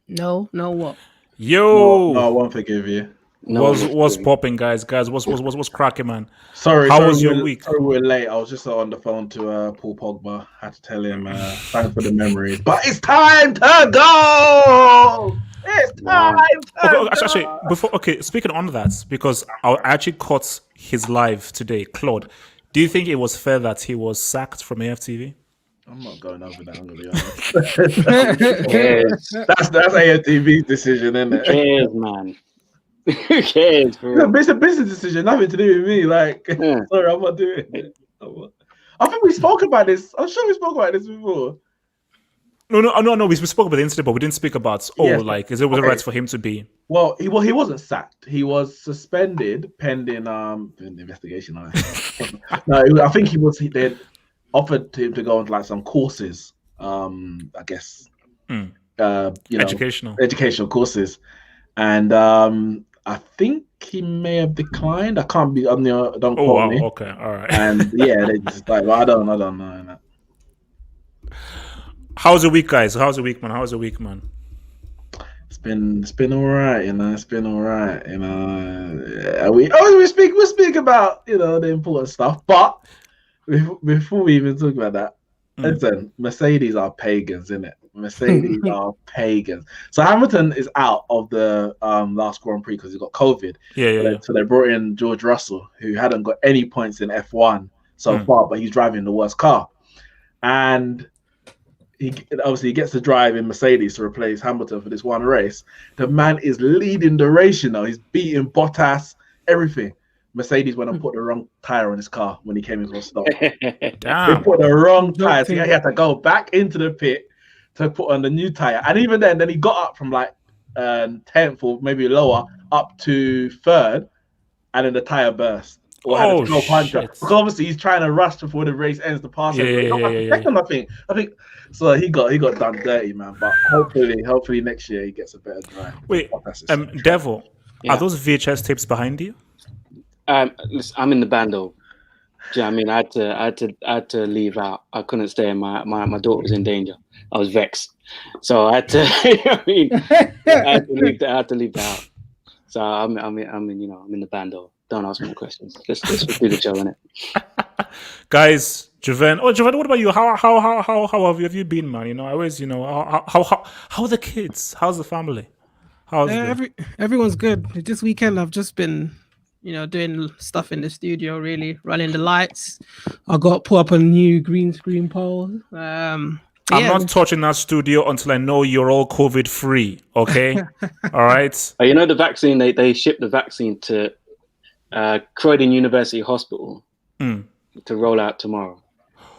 No, no, what? No, no, I Yo, won't forgive you. No one wants what's to. popping, guys? Guys, what's cracking, man? Sorry, How was your week? sorry we're late. I was just on the phone to Paul Pogba. Had to tell him thanks for the memories, but it's time to go. It's Wow. time Okay, to actually, go. before speaking on that, because I actually caught his live today, Claude. Do you think it was fair that he was sacked from AFTV? I'm not going over that. I'm gonna be honest. Who cares? That's AFTV's decision, isn't Who it? cares, man? Who cares, bro? It's a business decision, nothing to do with me. Like, Yeah. sorry, I'm not doing it. I think we spoke about this. I'm sure we spoke about this before. No. We spoke about the incident, but we didn't speak about Yes. like was it Okay. right for him to be? Well, he wasn't sacked. He was suspended pending the investigation. No, I think they offered him to go on like some courses. I guess educational courses, and I think he may have declined. I can't be. Don't Oh quote wow, me. okay, all right. And yeah, they just like, well, I don't know. How's the week, guys? How's the week, man? How's the week, man? It's been all right, It's been all right, We speak about the important stuff, but before we even talk about that, listen, Mercedes are pagans, innit? Mercedes are pagans. So Hamilton is out of the last Grand Prix because he got COVID. Yeah. So they brought in George Russell, who hadn't got any points in F1 so far, but he's driving the worst car, and he gets to drive in Mercedes to replace Hamilton for this one race. The man is leading the race, He's beating Bottas, everything. Mercedes went and put the wrong tire on his car when he came in for a stop. Damn. They put the wrong tire. So he had to go back into the pit to put on the new tire. And even then he got up from like 10th or maybe lower up to 3rd, and then the tire burst. Or had a puncher. Because obviously he's trying to rush before the race ends to pass him. I think so. He got done dirty, man. But hopefully next year he gets a better drive. Wait, Devo, are those VHS tapes behind you? Listen, I'm in the bando. Do you know what I mean? I had to leave out. I couldn't stay. My daughter was in danger. I was vexed, so I had to. I had to leave the house. So I'm in the bando. Don't ask me questions. Let's do the show, innit? Guys, Javan. Oh, Javan, what about you? How have you been, man? I always, how are the kids? How's the family? How's everyone's good. This weekend I've just been, doing stuff in the studio, really running the lights. I got put up a new green screen pole. I'm not touching that studio until I know you're all COVID free. Okay, all right. The vaccine. They shipped the vaccine to Croydon University Hospital to roll out tomorrow.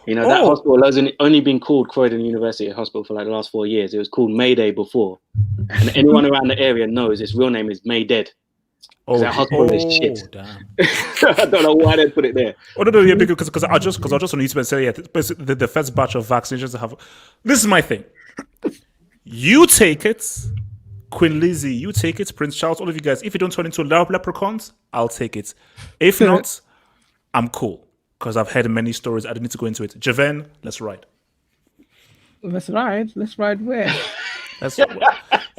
That hospital has only been called Croydon University Hospital for like the last 4 years. It was called Mayday before, and anyone around the area knows its real name is Maydead. That hospital is shit. Damn. I don't know why they put it there. Oh no, yeah, because I just on YouTube and say the first batch of vaccinations have. This is my thing. You take it. Queen Lizzie, you take it. Prince Charles, all of you guys. If you don't turn into leprechauns, I'll take it. If not, I'm cool. Because I've heard many stories. I don't need to go into it. Javan, let's ride. Let's ride. Let's ride where? You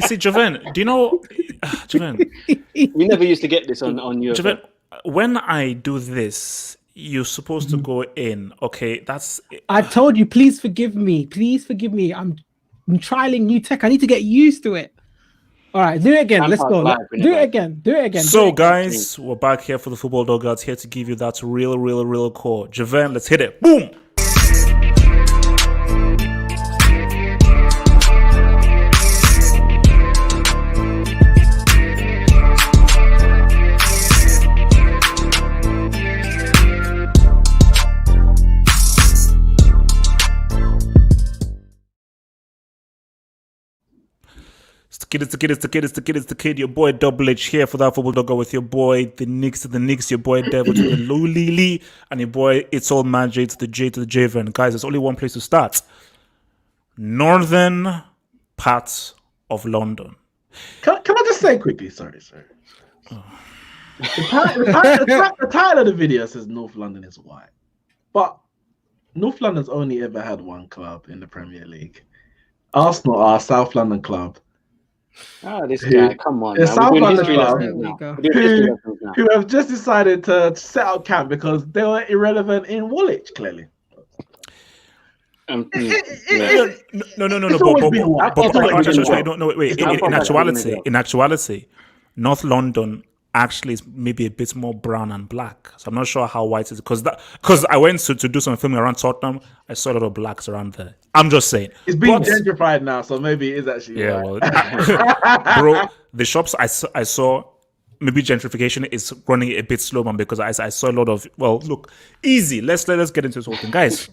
see, Javan, do you know... Javan. We never used to get this on your... Javan, when I do this, you're supposed to go in, okay? I told you, please forgive me. Please forgive me. I'm trialing new tech. I need to get used to it. All right, do it again. Let's go. Do it again. So, guys, we're back here for the Football Dugout, here to give you that real core. Javan, let's hit it. Boom! It's the kid, your boy Double H here for that Football Dugout with your boy, the Neeks, your boy Devo to the Lily, and your boy It's All Magic to the J to the Javen. Guys, there's only one place to start. Northern parts of London. Can I just say quickly? Sorry. Oh. The title of the video says North London is white, but North London's only ever had one club in the Premier League. Arsenal are a South London club. This guy, come on, The man. We're doing history South lessons now. go. We're doing history lessons now. who have just decided to set up camp because they were irrelevant in Woolwich, clearly. No. It's always been white. In actuality, North London actually is maybe a bit more brown and black. So I'm not sure how white it is because I went to do some filming around Tottenham. I saw a lot of blacks around there. I'm just saying. It's being gentrified now, so maybe it is actually white. Well, bro, the shops I saw, maybe gentrification is running a bit slow, man, because I saw a lot of, well, look, easy. Let's get into this whole thing. Guys,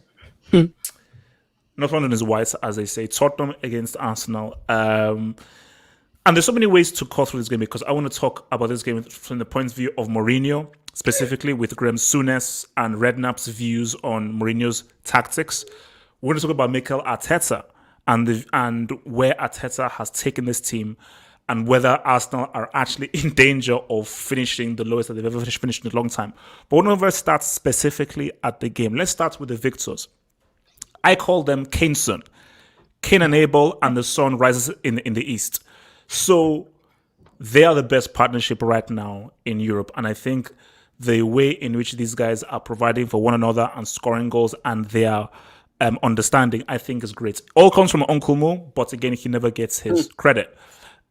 North London is white, as they say. Tottenham against Arsenal. And there's so many ways to cut through this game because I want to talk about this game from the point of view of Mourinho, specifically with Graham Souness and Redknapp's views on Mourinho's tactics. We're going to talk about Mikel Arteta and where Arteta has taken this team and whether Arsenal are actually in danger of finishing the lowest that they've ever finished in a long time. But one of us starts specifically at the game. Let's start with the victors. I call them Kane's son. Kane and Abel, and the sun rises in the east. So they are the best partnership right now in Europe. And I think the way in which these guys are providing for one another and scoring goals and their understanding, I think is great. All comes from Uncle Mo, but again, he never gets his credit.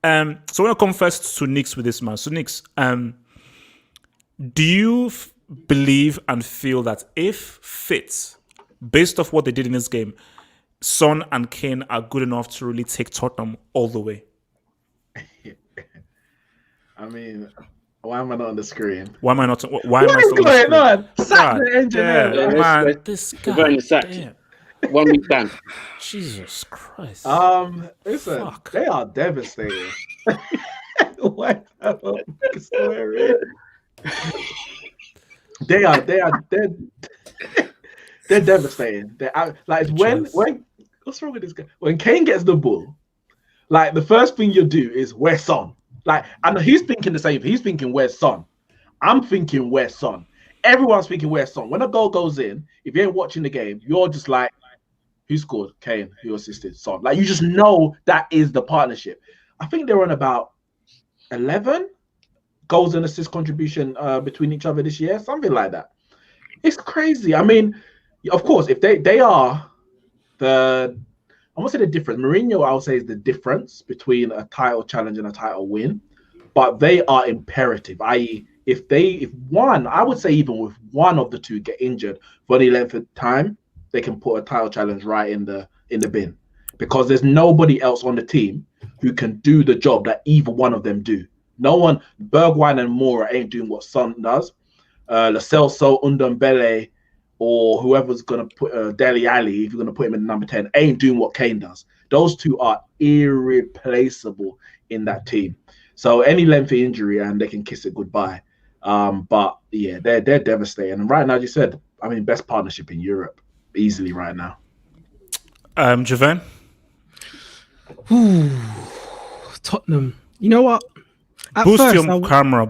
So I want to come first to Neeks with this, man. So Neeks, do you believe and feel that if fit, based off what they did in this game, Son and Kane are good enough to really take Tottenham all the way? I mean, why am I not on the screen? Why am I not? What is going on? Sack the engineer. Man, this guy. Damn. 1 week ban. Jesus Christ. Listen, Fuck. they are devastating. Why have a big story? They're devastating. They're like when what's wrong with this guy? When Kane gets the ball, like the first thing you do is where's Son? Like, I know he's thinking the same. He's thinking where's Son? I'm thinking where's Son? Everyone's thinking where's Son? When a goal goes in, if you ain't watching the game, you're just like, who scored? Kane. Who assisted? Son. Like, you just know that is the partnership. I think they're on about 11 goals and assist contribution between each other this year, something like that. It's crazy. I mean, of course, if they are I won't say the difference. Mourinho, I would say, is the difference between a title challenge and a title win, but they are imperative. I.e., if one, I would say even with one of the two get injured for any length of time, they can put a title challenge right in the bin, because there's nobody else on the team who can do the job that either one of them do. No one, Bergwijn and Moura ain't doing what Son does. Lo Celso, Ndombele, or whoever's going to put Dele Alli, if you're going to put him in number 10, ain't doing what Kane does. Those two are irreplaceable in that team. So any lengthy injury and they can kiss it goodbye. But yeah, they're devastating. And right now, as you said, I mean, best partnership in Europe easily right now. Javan? Tottenham. You know what? Boost your camera.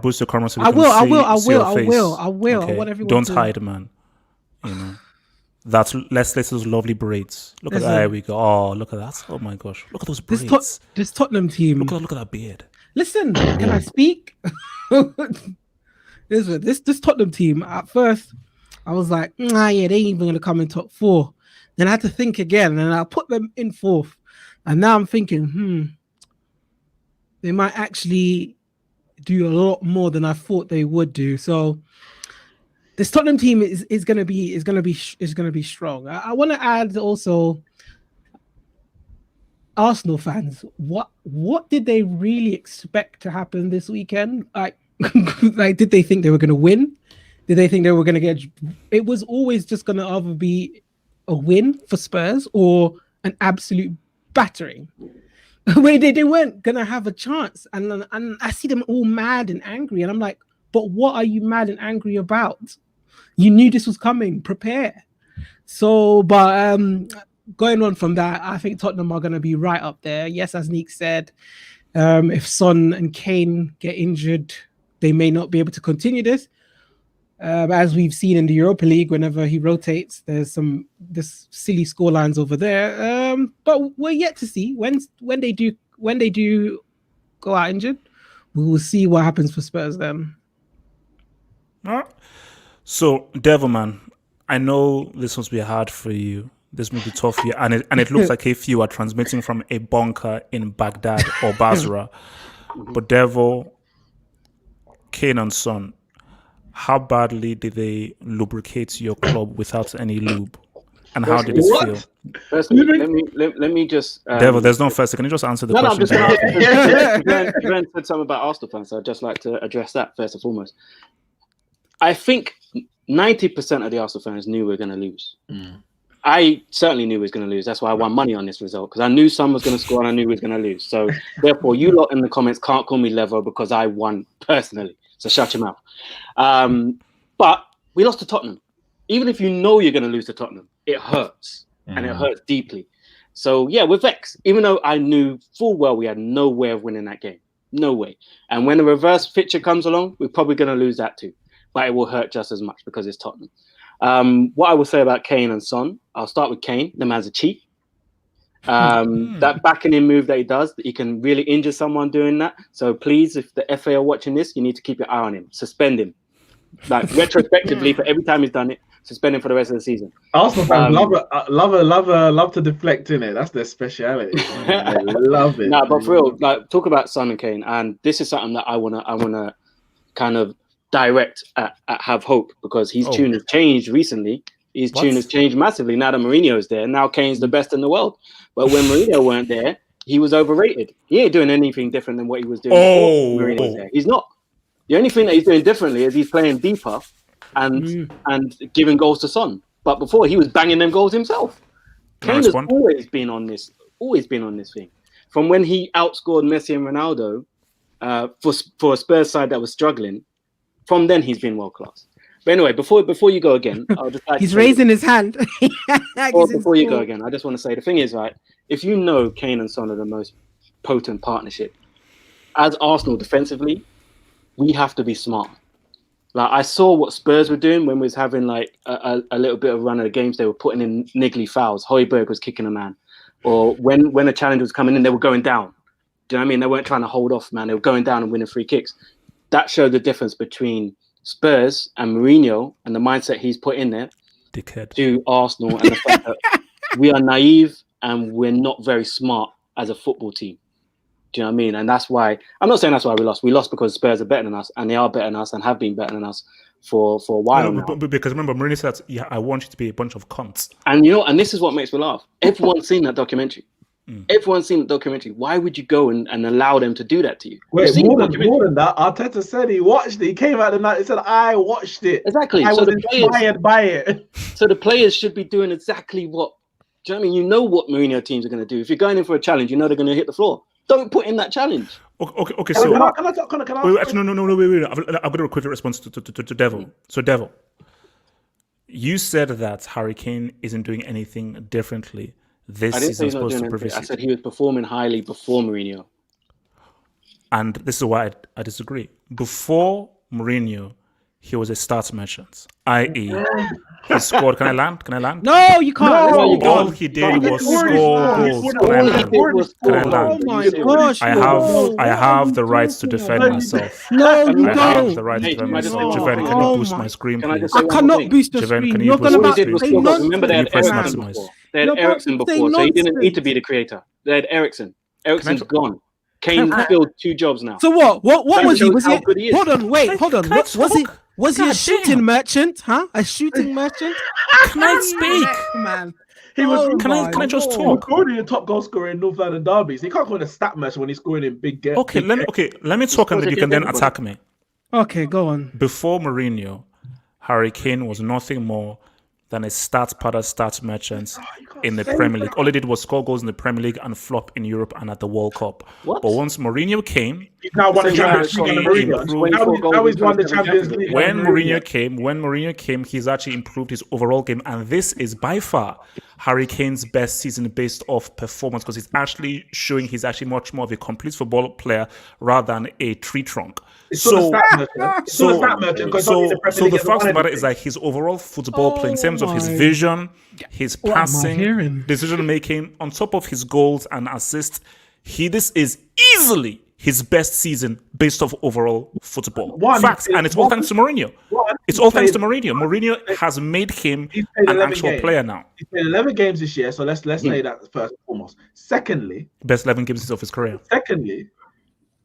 So I will. I Okay. I want everyone Don't to hide, man. You know. Let's those lovely braids. Look at that. There we go. Oh, look at that. Oh my gosh. Look at those braids. This Tottenham team. Look at that beard. Listen, can I speak? This Tottenham team, at first, I was like, yeah, they ain't even going to come in top 4. Then I had to think again, and I put them in 4th. And now I'm thinking, they might actually do a lot more than I thought they would do. So this Tottenham team is going to be strong. I want to add also, Arsenal fans, what did they really expect to happen this weekend? Like did they think they were going to win? Did they think they were going to get? It was always just going to either be a win for Spurs or an absolute battering. Where they weren't going to have a chance, and I see them all mad and angry, and I'm like, but what are you mad and angry about? You knew this was coming. Prepare. So, but going on from that, I think Tottenham are going to be right up there. Yes, as Neek said, if Son and Kane get injured, they may not be able to continue this. As we've seen in the Europa League, whenever he rotates, there's this silly scorelines over there. But we're yet to see when they do go out injured. We will see what happens for Spurs then. All right. So, Devilman, I know this must be hard for you. This must be tough for you. And it looks like if you are transmitting from a bunker in Baghdad or Basra. But Devil, Kane and Son, how badly did they lubricate your club without any lube? And how did it feel? Firstly, let me just... Devil, there's no first. Can you just answer the question? I'm just going to ask. You said something about Arsenal fans, so I'd just like to address that first and foremost. I think 90% of the Arsenal fans knew we were going to lose. I certainly knew we was going to lose. That's why I won money on this result, because I knew Son was going to score and I knew we was going to lose. So therefore, you lot in the comments can't call me Levo because I won personally. So shut your mouth. But we lost to Tottenham. Even if you know you're going to lose to Tottenham, it hurts and it hurts deeply. So yeah, we're vexed. Even though I knew full well we had no way of winning that game. No way. And when the reverse picture comes along, we're probably going to lose that too. But it will hurt just as much because it's Tottenham. What I will say about Kane and Son, I'll start with Kane. The man's a cheat. That backing in move that he does, he can really injure someone doing that. So please, if the FA are watching this, you need to keep your eye on him. Suspend him. Like retrospectively, for every time he's done it, suspend him for the rest of the season. Arsenal fans love to deflect in it. That's their speciality. I love it. But for real, like talk about Son and Kane, and this is something that I wanna kind of direct at Have Hope, because his tune has changed recently. His tune has changed massively now that Mourinho is there. Now Kane's the best in the world. But when Mourinho weren't there, he was overrated. He ain't doing anything different than what he was doing before Mourinho was there. He's not. The only thing that he's doing differently is he's playing deeper and giving goals to Son. But before, he was banging them goals himself. Kane has always been on this thing. From when he outscored Messi and Ronaldo for a Spurs side that was struggling, from then he's been world class. But anyway, before you go again, I'll just like he's raising his hand. Before you go again, I just want to say the thing is, right, if you know Kane and Son are the most potent partnership, as Arsenal defensively, we have to be smart. Like I saw what Spurs were doing when we was having like a little bit of run of the games. They were putting in niggly fouls. Højbjerg was kicking a man, or when a challenge was coming in, they were going down. Do you know what I mean? They weren't trying to hold off, man. They were going down and winning free kicks. That showed the difference between Spurs and Mourinho and the mindset he's put in there to Arsenal, and the fact that we are naive and we're not very smart as a football team. Do you know what I mean? And that's why I'm not saying that's why we lost. We lost because Spurs are better than us, and they are better than us and have been better than us for a while now. But because remember, Mourinho said, "Yeah, I want you to be a bunch of cunts." And and this is what makes me laugh. Everyone's seen that documentary. Everyone's seen the documentary. Why would you go and allow them to do that to you? Wait, more than that, Arteta said he watched it. He came out the night and said, I watched it. Exactly. I was inspired by it. So the players should be doing exactly what, do you know what I mean? You know what Mourinho teams are going to do. If you're going in for a challenge, you know they're going to hit the floor. Don't put in that challenge. Okay. So can I wait, actually, no. I've got a quick response to Devil. So Devil, you said that Harry Kane isn't doing anything differently this season opposed to previous season. I said he was performing highly before Mourinho. And this is why I disagree. Before Mourinho, he was a start merchant, i.e., he scored. Can I land? No, you can't. No, all he did was score goals. Can I land? Oh my gosh! I have the rights to defend myself. No, you don't. I have the right to defend myself. Javen, can you boost my screen, please? I cannot boost your screen. Can You're you gonna boost my screen? Remember they had Eriksen before. They had Eriksen before, so he didn't need to be the creator. They had Eriksen. Eriksen's gone. Kane filled 2 jobs now. So what was he? Was he? Hold on. What was he a shooting merchant? Huh? A shooting merchant? Can I speak, man? He was. Can I just talk? He's already the top goal scorer in North London derbies. He can't call it a stat match when he's scoring in big games. Okay, let me talk, and then you can then attack me. Okay, go on. Before Mourinho, Harry Kane was nothing more than a start merchant in the Premier League. All he did was score goals in the Premier League and flop in Europe and at the World Cup. What? But once Mourinho came, he's now won the Champions League. Now he's won the Champions League. When Mourinho came, he's actually improved his overall game, and this is by far Harry Kane's best season based off performance, because he's actually showing he's actually much more of a complete football player rather than a tree trunk. So the fact of the matter is that his overall football play, in terms of his vision, his passing, decision making, on top of his goals and assists, this is easily his best season based off overall football. One, Facts, and it's all thanks to Mourinho. It's all thanks to Mourinho. Mourinho has made him an actual player now. He's played 11 games this year, so let's say that first and foremost. Secondly, best 11 games of his career. Secondly,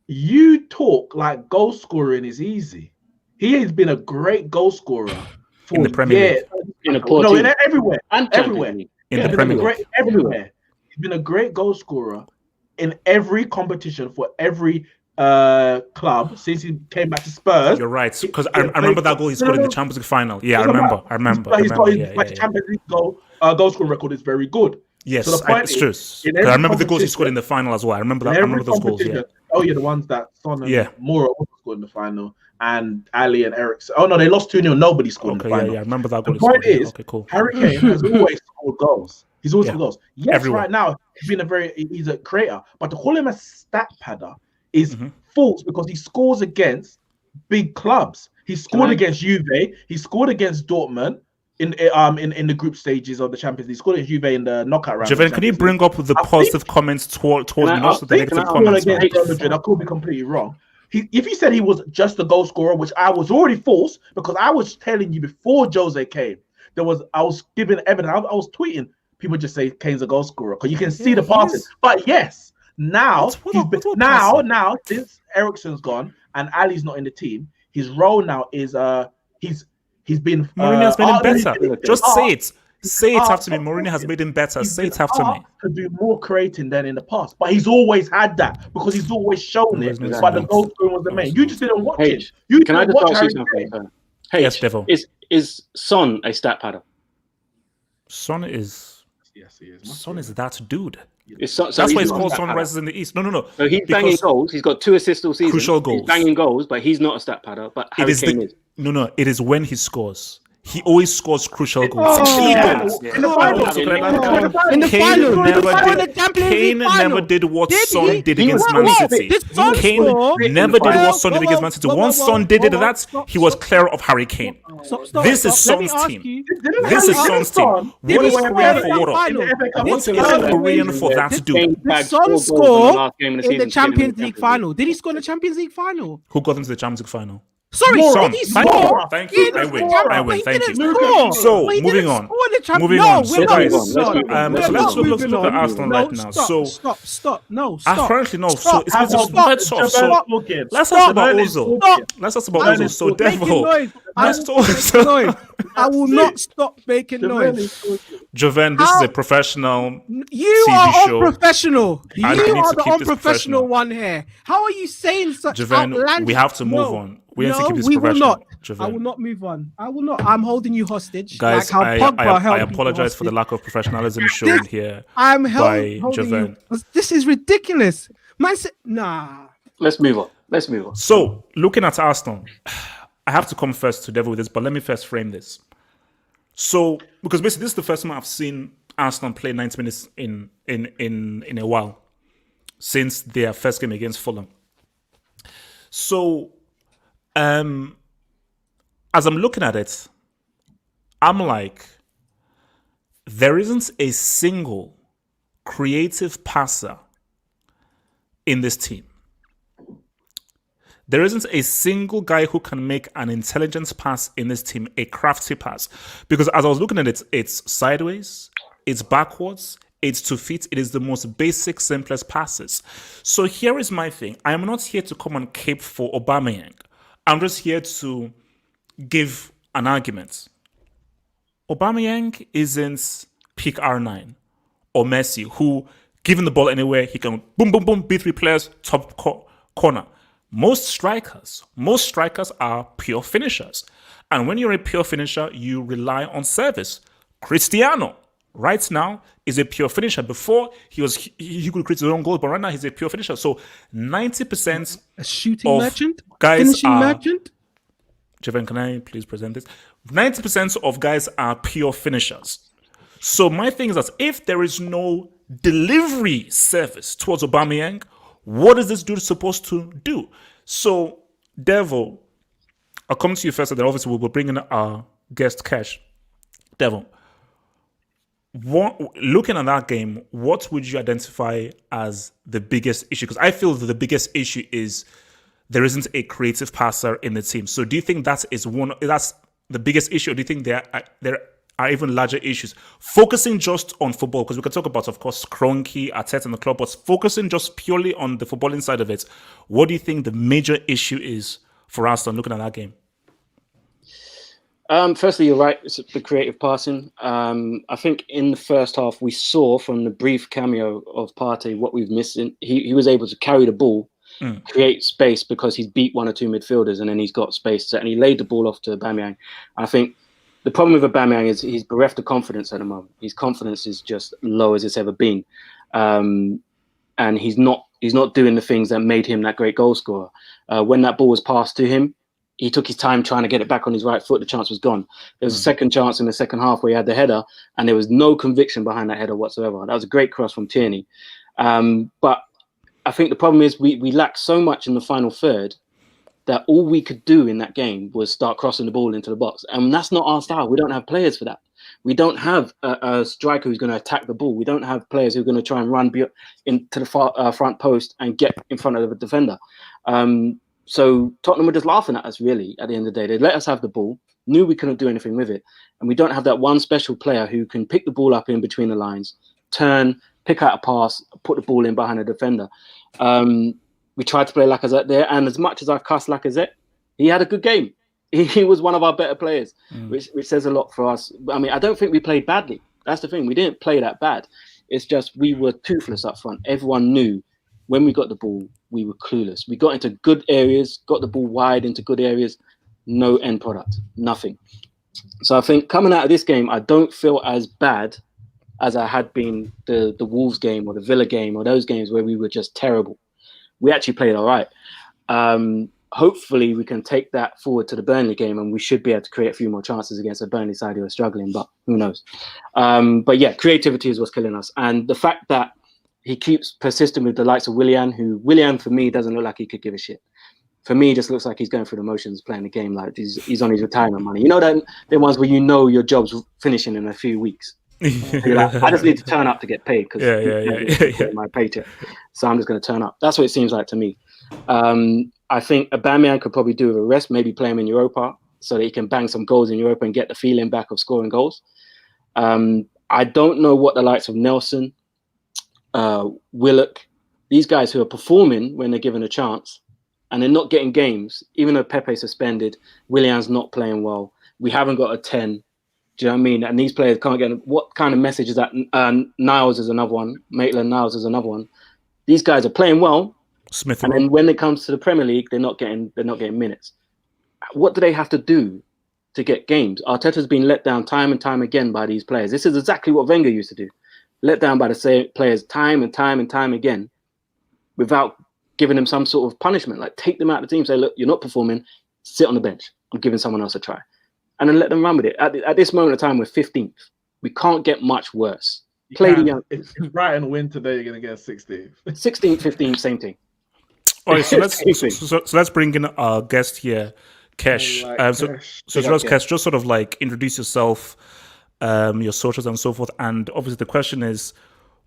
you talk like goal scoring is easy. He has been a great goal scorer for in the Premier League, everywhere, in the Premier League, everywhere. He's been a great goal scorer in every competition for every club since he came back to Spurs. You're right, because I remember that goal he scored in the Champions League final. Yeah, I remember. His Champions League goal scoring record is very good. Yes, so it's true. I remember the goals he scored in the final as well. I remember that. I remember those goals. Yeah. Oh yeah, the ones that Son and Moura also scored in the final, and Ali and Eriksen. Oh no, they lost 2-0. Nobody scored in the final. Yeah, I remember that goal. The point is, Harry Kane has always scored goals. He's always scored goals. Yes, everywhere. Right now he's a creator, but to call him a stat padder is false because he scores against big clubs. He scored against Juve. He scored against Dortmund. In the group stages of the Champions League, scored in Juve in the knockout round. Javan, can you bring up the positive comments towards me, not the negative comments? I could be completely wrong. If he said he was just a goal scorer, which I was already false because I was telling you before Jose came, I was giving evidence. I was tweeting. People just say Kane's a goal scorer because you can see the passes. But yes, now since Eriksen's gone and Ali's not in the team, his role now is He's been. Mourinho has made him better. Just say it. Say it after me. Mourinho has made him better. Say it after me. To do more creating than in the past, but he's always had that because he's always shown it. But the goal scoring was the main. You just didn't watch it. Can I just ask you something? Hey, yes, Devo. Is Son a stat padder? Son is. Yes, he is. Son is that dude. So that's why it's called Sunrises in the East. No. So he's banging goals. He's got 2 assists all season. Crucial goals. He's banging goals, but he's not a stat padder. But Harry Kane is. No. It is when he scores. He always scores crucial goals. In the final. Kane never did what Son did against Man City. Kane never did what Son did against Man City. Once Son did that, he was clear of Harry Kane. This is Son's team. This is Son's team. What is Korean for what? What is Korean for that dude? Did Son score in the Champions League final? Did he score in the Champions League final? Who got into the Champions League final? Sorry, Son. did he score? Thank you. I win. Thank you. So, moving on. Moving on. So, guys, let's look at Arsenal right now. So, stop. Apparently, no. So, it's let's talk about Ozil. Let's talk about Ozil. So, Devo. I will not stop making noise. Javan, this is a professional You TV are show. unprofessional. You And we need are to the keep this unprofessional professional. one here. How are you saying such Javan, outlandish? we have to move on. We have to keep this we will professional. not. Javan. I will not move on. I will not. I'm holding you hostage. Guys, like how Pogba held I people apologize for the hostage. lack of professionalism shown here I'm by holding Javan. you. This is ridiculous. Man, nah. Let's move on. So, looking at Arsenal, I have to come first to Devo with this, but let me first frame this. So, because basically this is the first time I've seen Arsenal play 90 minutes in a while since their first game against Fulham. So, as I'm looking at it, I'm like, there isn't a single creative passer in this team. There isn't a single guy who can make an intelligent pass in this team, a crafty pass. Because as I was looking at it, it's sideways, it's backwards, it's to feet. It is the most basic, simplest passes. So here is my thing. I am not here to come and cape for Aubameyang. I'm just here to give an argument. Aubameyang isn't peak R9 or Messi, who, given the ball anywhere, he can boom, boom, boom, beat 3 players, top corner. Most strikers are pure finishers. And when you're a pure finisher, you rely on service. Cristiano, right now, is a pure finisher. Before, he could create his own goals, but right now he's a pure finisher. So 90% A shooting merchant? guys Finishing are... merchant? Javan, can I please present this? 90% of guys are pure finishers. So my thing is that if there is no delivery service towards Aubameyang, what is this dude supposed to do? So, Devo, I'll come to you first, and then obviously we'll bring in our guest, Cash. Devo, looking at that game, what would you identify as the biggest issue? Because I feel that the biggest issue is there isn't a creative passer in the team. So do you think that's the biggest issue, or do you think there are even larger issues? Focusing just on football, because we could talk about, of course, Kroenke, Arteta and the club, but focusing just purely on the footballing side of it, what do you think the major issue is for Arsenal looking at that game? Firstly, you're right. It's the creative passing. I think in the first half, we saw from the brief cameo of Partey what we've missed. He was able to carry the ball, create space because he's beat one or two midfielders, and then he's got space. And he laid the ball off to Aubameyang. I think the problem with Aubameyang is he's bereft of confidence at the moment. His confidence is just low as it's ever been, and he's not doing the things that made him that great goal scorer. When that ball was passed to him, he took his time trying to get it back on his right foot. The chance was gone. There was a second chance in the second half where he had the header, and there was no conviction behind that header whatsoever. That was a great cross from Tierney. But I think the problem is we lacked so much in the final third that all we could do in that game was start crossing the ball into the box. And that's not our style. We don't have players for that. We don't have a striker who's going to attack the ball. We don't have players who are going to try and run into the front post and get in front of the defender. So Tottenham were just laughing at us, really, at the end of the day. They let us have the ball, knew we couldn't do anything with it. And we don't have that one special player who can pick the ball up in between the lines, turn, pick out a pass, put the ball in behind a defender. We tried to play Lacazette there. And as much as I've cussed Lacazette, he had a good game. He was one of our better players, which says a lot for us. I mean, I don't think we played badly. That's the thing. We didn't play that bad. It's just we were toothless up front. Everyone knew when we got the ball, we were clueless. We got into good areas, got the ball wide into good areas, no end product, nothing. So I think coming out of this game, I don't feel as bad as I had been the Wolves game or the Villa game or those games where we were just terrible. We actually played all right. Hopefully we can take that forward to the Burnley game, and we should be able to create a few more chances against a Burnley side who are struggling, but who knows? But yeah, creativity is what's killing us. And the fact that he keeps persisting with the likes of Willian, who Willian for me doesn't look like he could give a shit. For me, just looks like he's going through the motions playing the game, like he's on his retirement money. You know that the ones where you know your job's finishing in a few weeks. You're like, I just need to turn up to get paid because my paycheck. So I'm just going to turn up. That's what it seems like to me. I think Aubameyang could probably do with a rest, maybe play him in Europa so that he can bang some goals in Europa and get the feeling back of scoring goals. I don't know what the likes of Nelson, Willock, these guys who are performing when they're given a chance and they're not getting games, even though Pepe's suspended, Willian's not playing well. We haven't got a 10. Do you know what I mean? And these players can't get. What kind of message is that? Niles is another one. Maitland-Niles is another one. These guys are playing well, and then when it comes to the Premier League, they're not getting minutes. What do they have to do to get games? Arteta's been let down time and time again by these players. This is exactly what Wenger used to do. Let down by the same players time and time and time again without giving them some sort of punishment. Like take them out of the team, say, look, you're not performing, sit on the bench. I'm giving someone else a try. And then let them run with it. At this moment of time, we're 15th. We can't get much worse. Play the young. If Brighton win today, you're going to get 16th. 16th, 15th, same thing. All right, so let's bring in our guest here, Kesh. Kesh, just sort of like introduce yourself, your socials and so forth. And obviously the question is,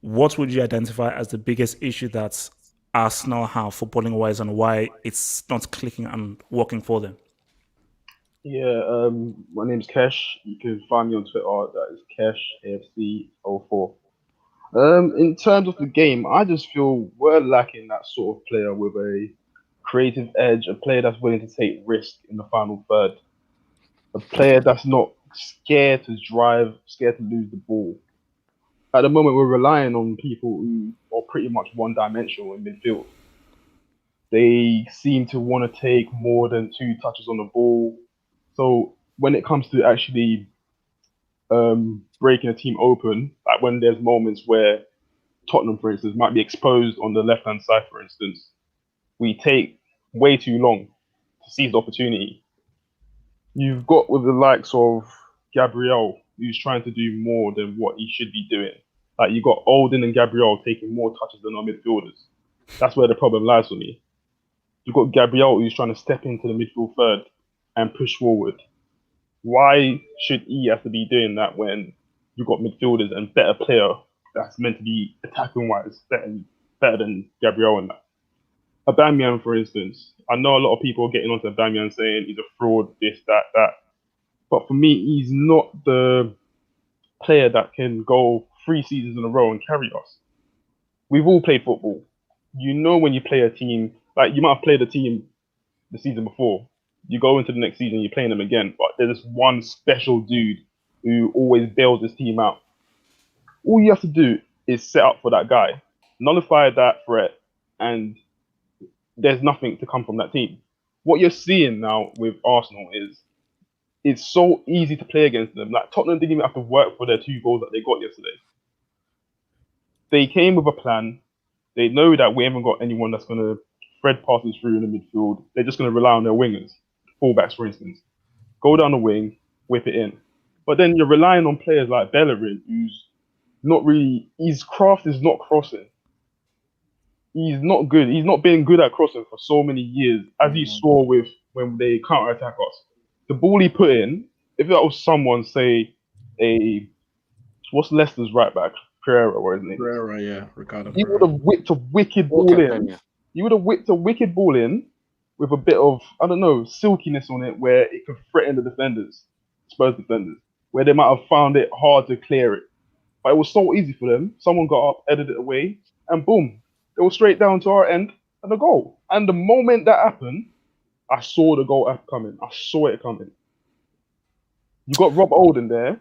what would you identify as the biggest issue that Arsenal have footballing wise and why it's not clicking and working for them? Yeah, my name's Kesh. You can find me on Twitter. That is KeshAFC04. In terms of the game, I just feel we're lacking that sort of player with a creative edge, a player that's willing to take risk in the final third, a player that's not scared to drive, scared to lose the ball. At the moment, we're relying on people who are pretty much one-dimensional in midfield. They seem to want to take more than 2 touches on the ball. So when it comes to actually breaking a team open, like when there's moments where Tottenham, for instance, might be exposed on the left-hand side, for instance, we take way too long to seize the opportunity. You've got with the likes of Gabriel, who's trying to do more than what he should be doing. Like you've got Olden and Gabriel taking more touches than our midfielders. That's where the problem lies for me. You've got Gabriel who's trying to step into the midfield third and push forward. Why should he have to be doing that when you've got midfielders and better player that's meant to be attacking wise better than Gabriel and that. Aubameyang, for instance, I know a lot of people are getting onto Aubameyang saying he's a fraud, this, that. But for me, he's not the player that can go 3 seasons in a row and carry us. We've all played football. You know when you play a team, like you might have played a team the season before. You go into the next season, you're playing them again. But there's this one special dude who always bails his team out. All you have to do is set up for that guy, nullify that threat, and there's nothing to come from that team. What you're seeing now with Arsenal is it's so easy to play against them. Like Tottenham didn't even have to work for their 2 goals that they got yesterday. They came with a plan. They know that we haven't got anyone that's going to thread passes through in the midfield. They're just going to rely on their wingers, fullbacks, for instance. Go down the wing, whip it in. But then you're relying on players like Bellerin, who's not really, his craft is not crossing. He's not good. He's not been good at crossing for so many years, as you saw with when they counter-attack us. The ball he put in, if that was someone, say, what's Leicester's right back? Pereira, or isn't it? Pereira, yeah, Ricardo. He would have whipped a wicked ball in. He would have whipped a wicked ball in with a bit of, I don't know, silkiness on it where it could threaten the defenders, Spurs defenders, where they might have found it hard to clear it. But it was so easy for them. Someone got up, headed it away, and boom, it was straight down to our end and a goal. And the moment that happened, I saw the goal coming. I saw it coming. You got Rob Olden there.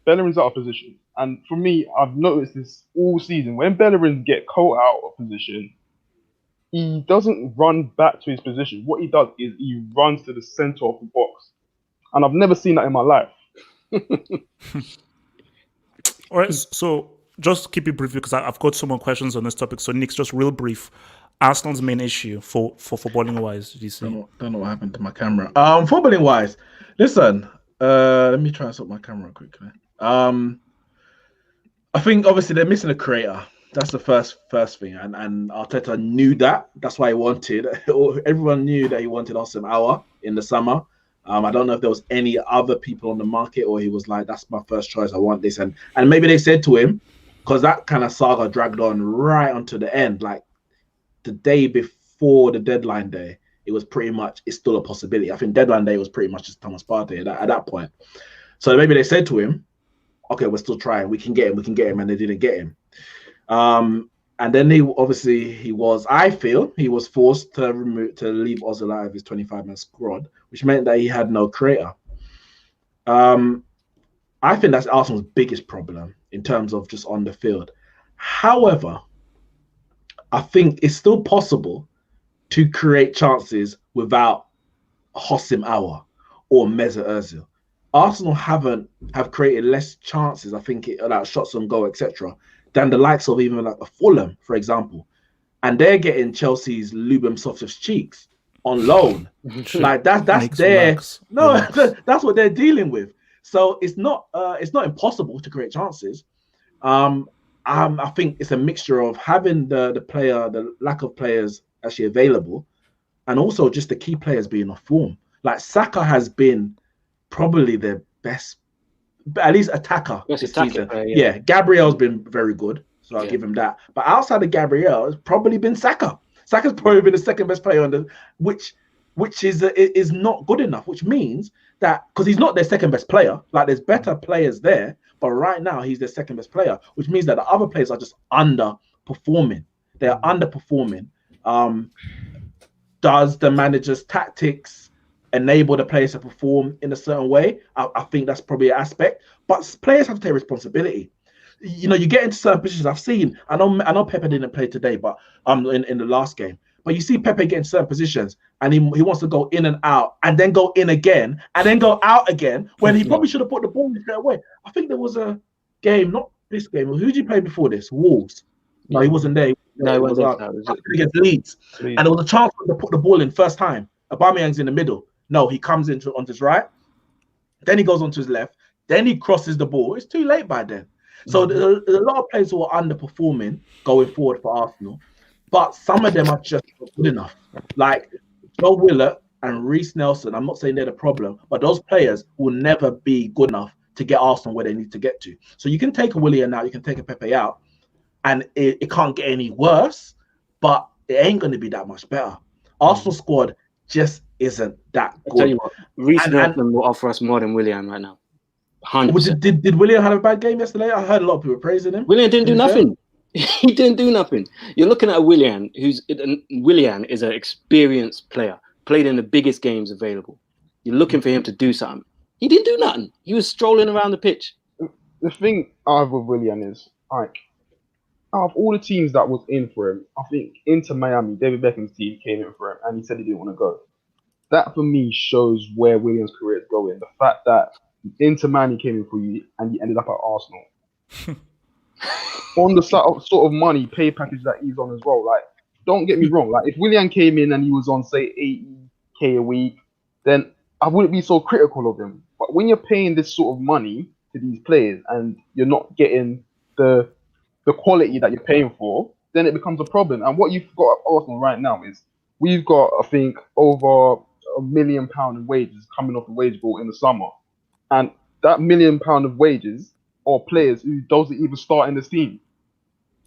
Bellerin's out of position. And for me, I've noticed this all season. When Bellerin get caught out of position, he doesn't run back to his position. What he does is he runs to the center of the box. And I've never seen that in my life. All right, so just keep it brief because I've got some more questions on this topic. So, Neeks, just real brief. Arsenal's main issue for footballing wise, did you see? Don't know what happened to my camera. Footballing wise, listen. Let me try and sort my camera quickly. I think obviously they're missing a creator. That's the first thing, and Arteta knew that. That's why he wanted. Everyone knew that he wanted Austin Hour in the summer. I don't know if there was any other people on the market, or he was like, "That's my first choice. I want this." And maybe they said to him, because that kind of saga dragged on right onto the end, like the day before the deadline day. It was pretty much, it's still a possibility. I think deadline day was pretty much just Thomas Partey at that point. So maybe they said to him, okay, we're still trying. We can get him, and they didn't get him. And then I feel he was forced to leave Ozil out of his 25-man squad, which meant that he had no creator. I think that's Arsenal's biggest problem in terms of just on the field. However, I think it's still possible to create chances without Hossim Aouar or Mesut Ozil. Arsenal have created less chances, I think, like shots on goal, etc., than the likes of even like a Fulham, for example. And they're getting Chelsea's Lubum Softus-Cheeks on loan. Like that's their that's what they're dealing with. So it's not impossible to create chances. I think it's a mixture of having the lack of players actually available, and also just the key players being off form. Like Saka has been probably their best, at least attacker this season. Yeah, Gabriel's been very good, so I'll give him that. But outside of Gabriel, it's probably been Saka. Saka's probably been the second best player on the which is not good enough. Which means that because he's not their second best player, like there's better players there, but right now he's their second best player, which means that the other players are just underperforming. They are underperforming. Does the manager's tactics enable the players to perform in a certain way? I think that's probably an aspect, but players have to take responsibility. You know, you get into certain positions. I've seen. I know Pepe didn't play today, but in the last game. But you see Pepe get in certain positions, and he wants to go in and out, and then go in again, and then go out again. When he probably should have put the ball in straight away. I think there was a game, not this game. Who did you play before this? Wolves. No, he wasn't there. No, it was against Leeds. And there was a chance to put the ball in first time. Aubameyang's in the middle. No, he comes into on his right. Then he goes onto his left. Then he crosses the ball. It's too late by then. So there's a lot of players who are underperforming going forward for Arsenal, but some of them are just not good enough. Like Joe Willett and Reece Nelson. I'm not saying they're the problem, but those players will never be good enough to get Arsenal where they need to get to. So you can take a Willian out, you can take a Pepe out, and it can't get any worse, but it ain't going to be that much better. Arsenal squad just isn't that good. I'll tell you what, Reece Nelson will offer us more than Willian right now. 100%. Did Willian have a bad game yesterday? I heard a lot of people praising him. Willian didn't do nothing. He didn't do nothing. You're looking at a Willian Willian is an experienced player, played in the biggest games available. You're looking for him to do something. He didn't do nothing. He was strolling around the pitch. The thing I have with Willian is, like, out of all the teams that was in for him, I think Inter Miami, David Beckham's team, came in for him, and he said he didn't want to go. That, for me, shows where Willian's career is going. The fact that Inter Miami came in for you, and he ended up at Arsenal. On the sort of money pay package that he's on as well. Like, don't get me wrong. Like, if Willian came in and he was on, say, 80k a week, then I wouldn't be so critical of him. But when you're paying this sort of money to these players and you're not getting the quality that you're paying for, then it becomes a problem. And what you've got at Arsenal right now is we've got, I think, over £1 million in wages coming off the wage bill in the summer. And that £1 million of wages are players who doesn't even start in this team.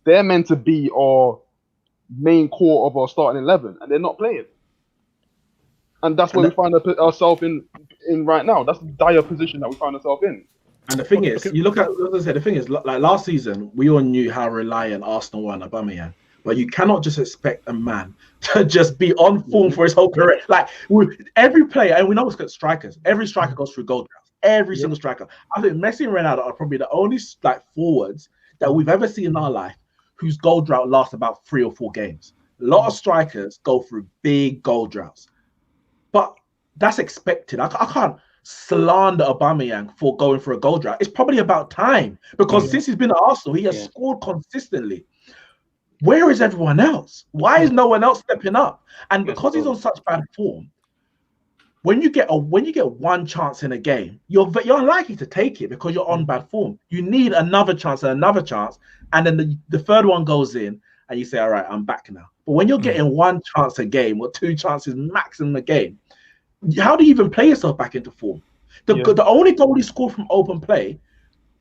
They're meant to be our main core of our starting 11, and they're not playing. And that's where we find ourselves in right now. That's the dire position that we find ourselves in. And the thing is, you look at, as I said, the thing is, like last season, we all knew how reliant Arsenal were on Aubameyang. But you cannot just expect a man to just be on form for his whole career. Like, every player, and we know it's strikers, every striker goes through goal droughts. Every single striker. I think Messi and Ronaldo are probably the only forwards that we've ever seen in our life whose goal drought lasts about 3 or 4 games. A lot of strikers go through big goal droughts. But that's expected. I can't slander Aubameyang for going for a goal drought. It's probably about time, because since he's been at Arsenal, he has scored consistently. Where is everyone else? Why is no one else stepping up? And because he's on such bad form, when you get one chance in a game, you're unlikely to take it because you're on bad form. You need another chance, and then the third one goes in, and you say, "All right, I'm back now." But when you're getting one chance a game or 2 chances maximum a game, how do you even play yourself back into form? The only goal he scored from open play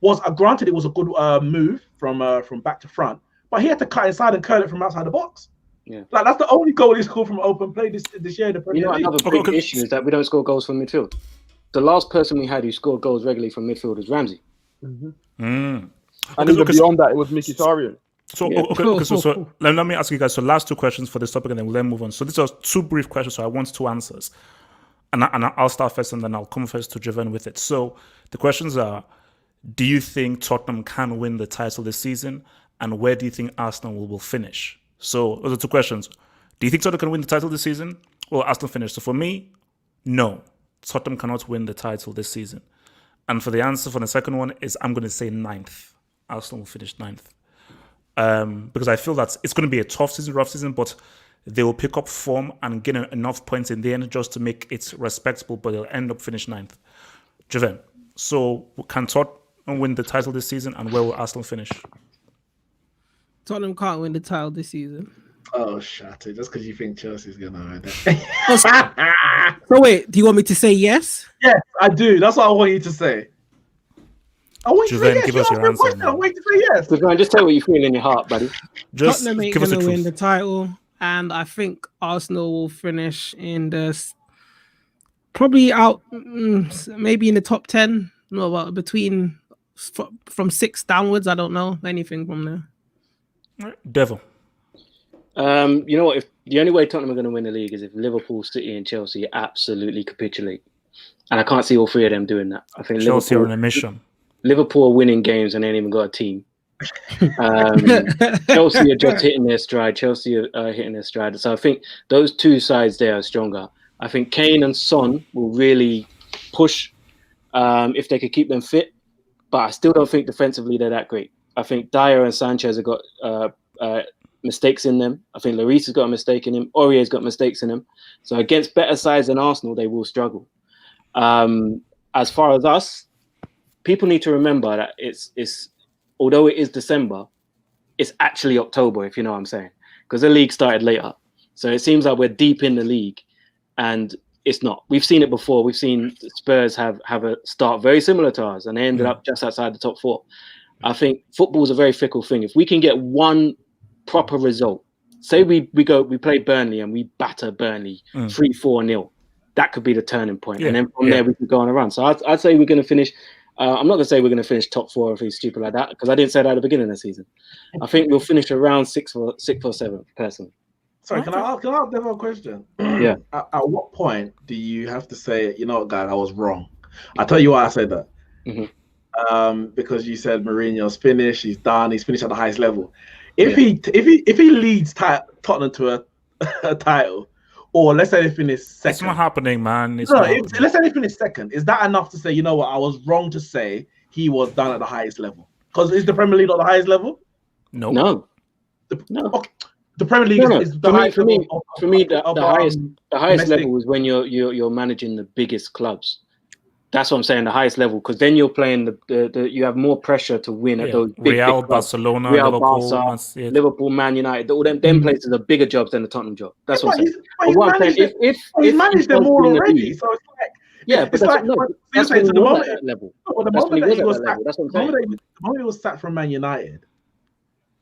was, granted, it was a good move from back to front, but he had to cut inside and curl it from outside the box. Yeah, like that's the only goal he scored from open play this year in the Premier League. Another big issue is that we don't score goals from midfield. The last person we had who scored goals regularly from midfield was Ramsey. And even beyond that, it was Mkhitaryan. So let me ask you guys. So last 2 questions for this topic, and then we'll then move on. So these are 2 brief questions. So I want 2 answers, and I'll start first, and then I'll come first to Javan with it. So the questions are: do you think Tottenham can win the title this season, and where do you think Arsenal will finish? So those are 2 questions. Do you think Tottenham can win the title this season, or Arsenal finish? So for me, no, Tottenham cannot win the title this season. And for the answer for the second one is, I'm going to say 9th. Arsenal will finish 9th. Because I feel that it's going to be a tough season, rough season, but they will pick up form and get enough points in the end just to make it respectable, but they'll end up finish 9th. Javan, so can Tottenham win the title this season, and where will Arsenal finish? Tottenham can't win the title this season. Oh, shut it. Just because you think Chelsea's going to win it. So wait, do you want me to say yes? Yes, I do. That's what I want you to say. I want you to say yes. Give us your answer. I want you to say yes. Just tell what you feel in your heart, buddy. Just Tottenham ain't give us the going to truth. win the title, and I think Arsenal will finish in probably out, maybe in the top 10. No, well, between from 6 downwards. I don't know anything from there. Devo. You know what? If the only way Tottenham are going to win the league is if Liverpool, City, and Chelsea absolutely capitulate, and I can't see all 3 of them doing that. I think Chelsea are on a mission. Liverpool are winning games and they ain't even got a team. Chelsea are just hitting their stride. So I think those 2 sides there are stronger. I think Kane and Son will really push if they could keep them fit, but I still don't think defensively they're that great. I think Dyer and Sanchez have got mistakes in them. I think Lloris has got a mistake in him. Aurier's got mistakes in him. So against better sides than Arsenal, they will struggle. As far as us, people need to remember that it's although it is December, it's actually October, if you know what I'm saying, because the league started later. So it seems like we're deep in the league, and it's not. We've seen it before. We've seen Spurs have a start very similar to ours, and they ended up just outside the top 4. I think football is a very fickle thing. If we can get one proper result, say we play Burnley and we batter Burnley 3-4-0, that could be the turning point. And then from there we could go on a run. So I'd say we're going to finish. I'm not going to say we're going to finish top 4 or anything stupid like that, because I didn't say that at the beginning of the season. I think we'll finish around 6th or 7th, personally. Sorry, can I ask Devo a question? Yeah. At what point do you have to say, you know what, guys, I was wrong? I'll tell you why I said that. Because you said Mourinho's finished, he's done, he's finished at the highest level. If he leads Tottenham to a title, or let's say they finish second. It's not happening, man. Let's say they finish second. Is that enough to say, you know what, I was wrong to say he was done at the highest level? Because is the Premier League not the highest level? No. The Premier League is the highest level. For me, the highest level is when you're managing the biggest clubs. That's what I'm saying, the highest level, because then you're playing you have more pressure to win at those big Real, clubs. Barcelona, Real, Liverpool, Barca, Liverpool, Man United. All them places are bigger jobs than the Tottenham job. That's what I'm saying. He's managed them all already, so it's like that's when he was at that level. The moment he was sacked from Man United,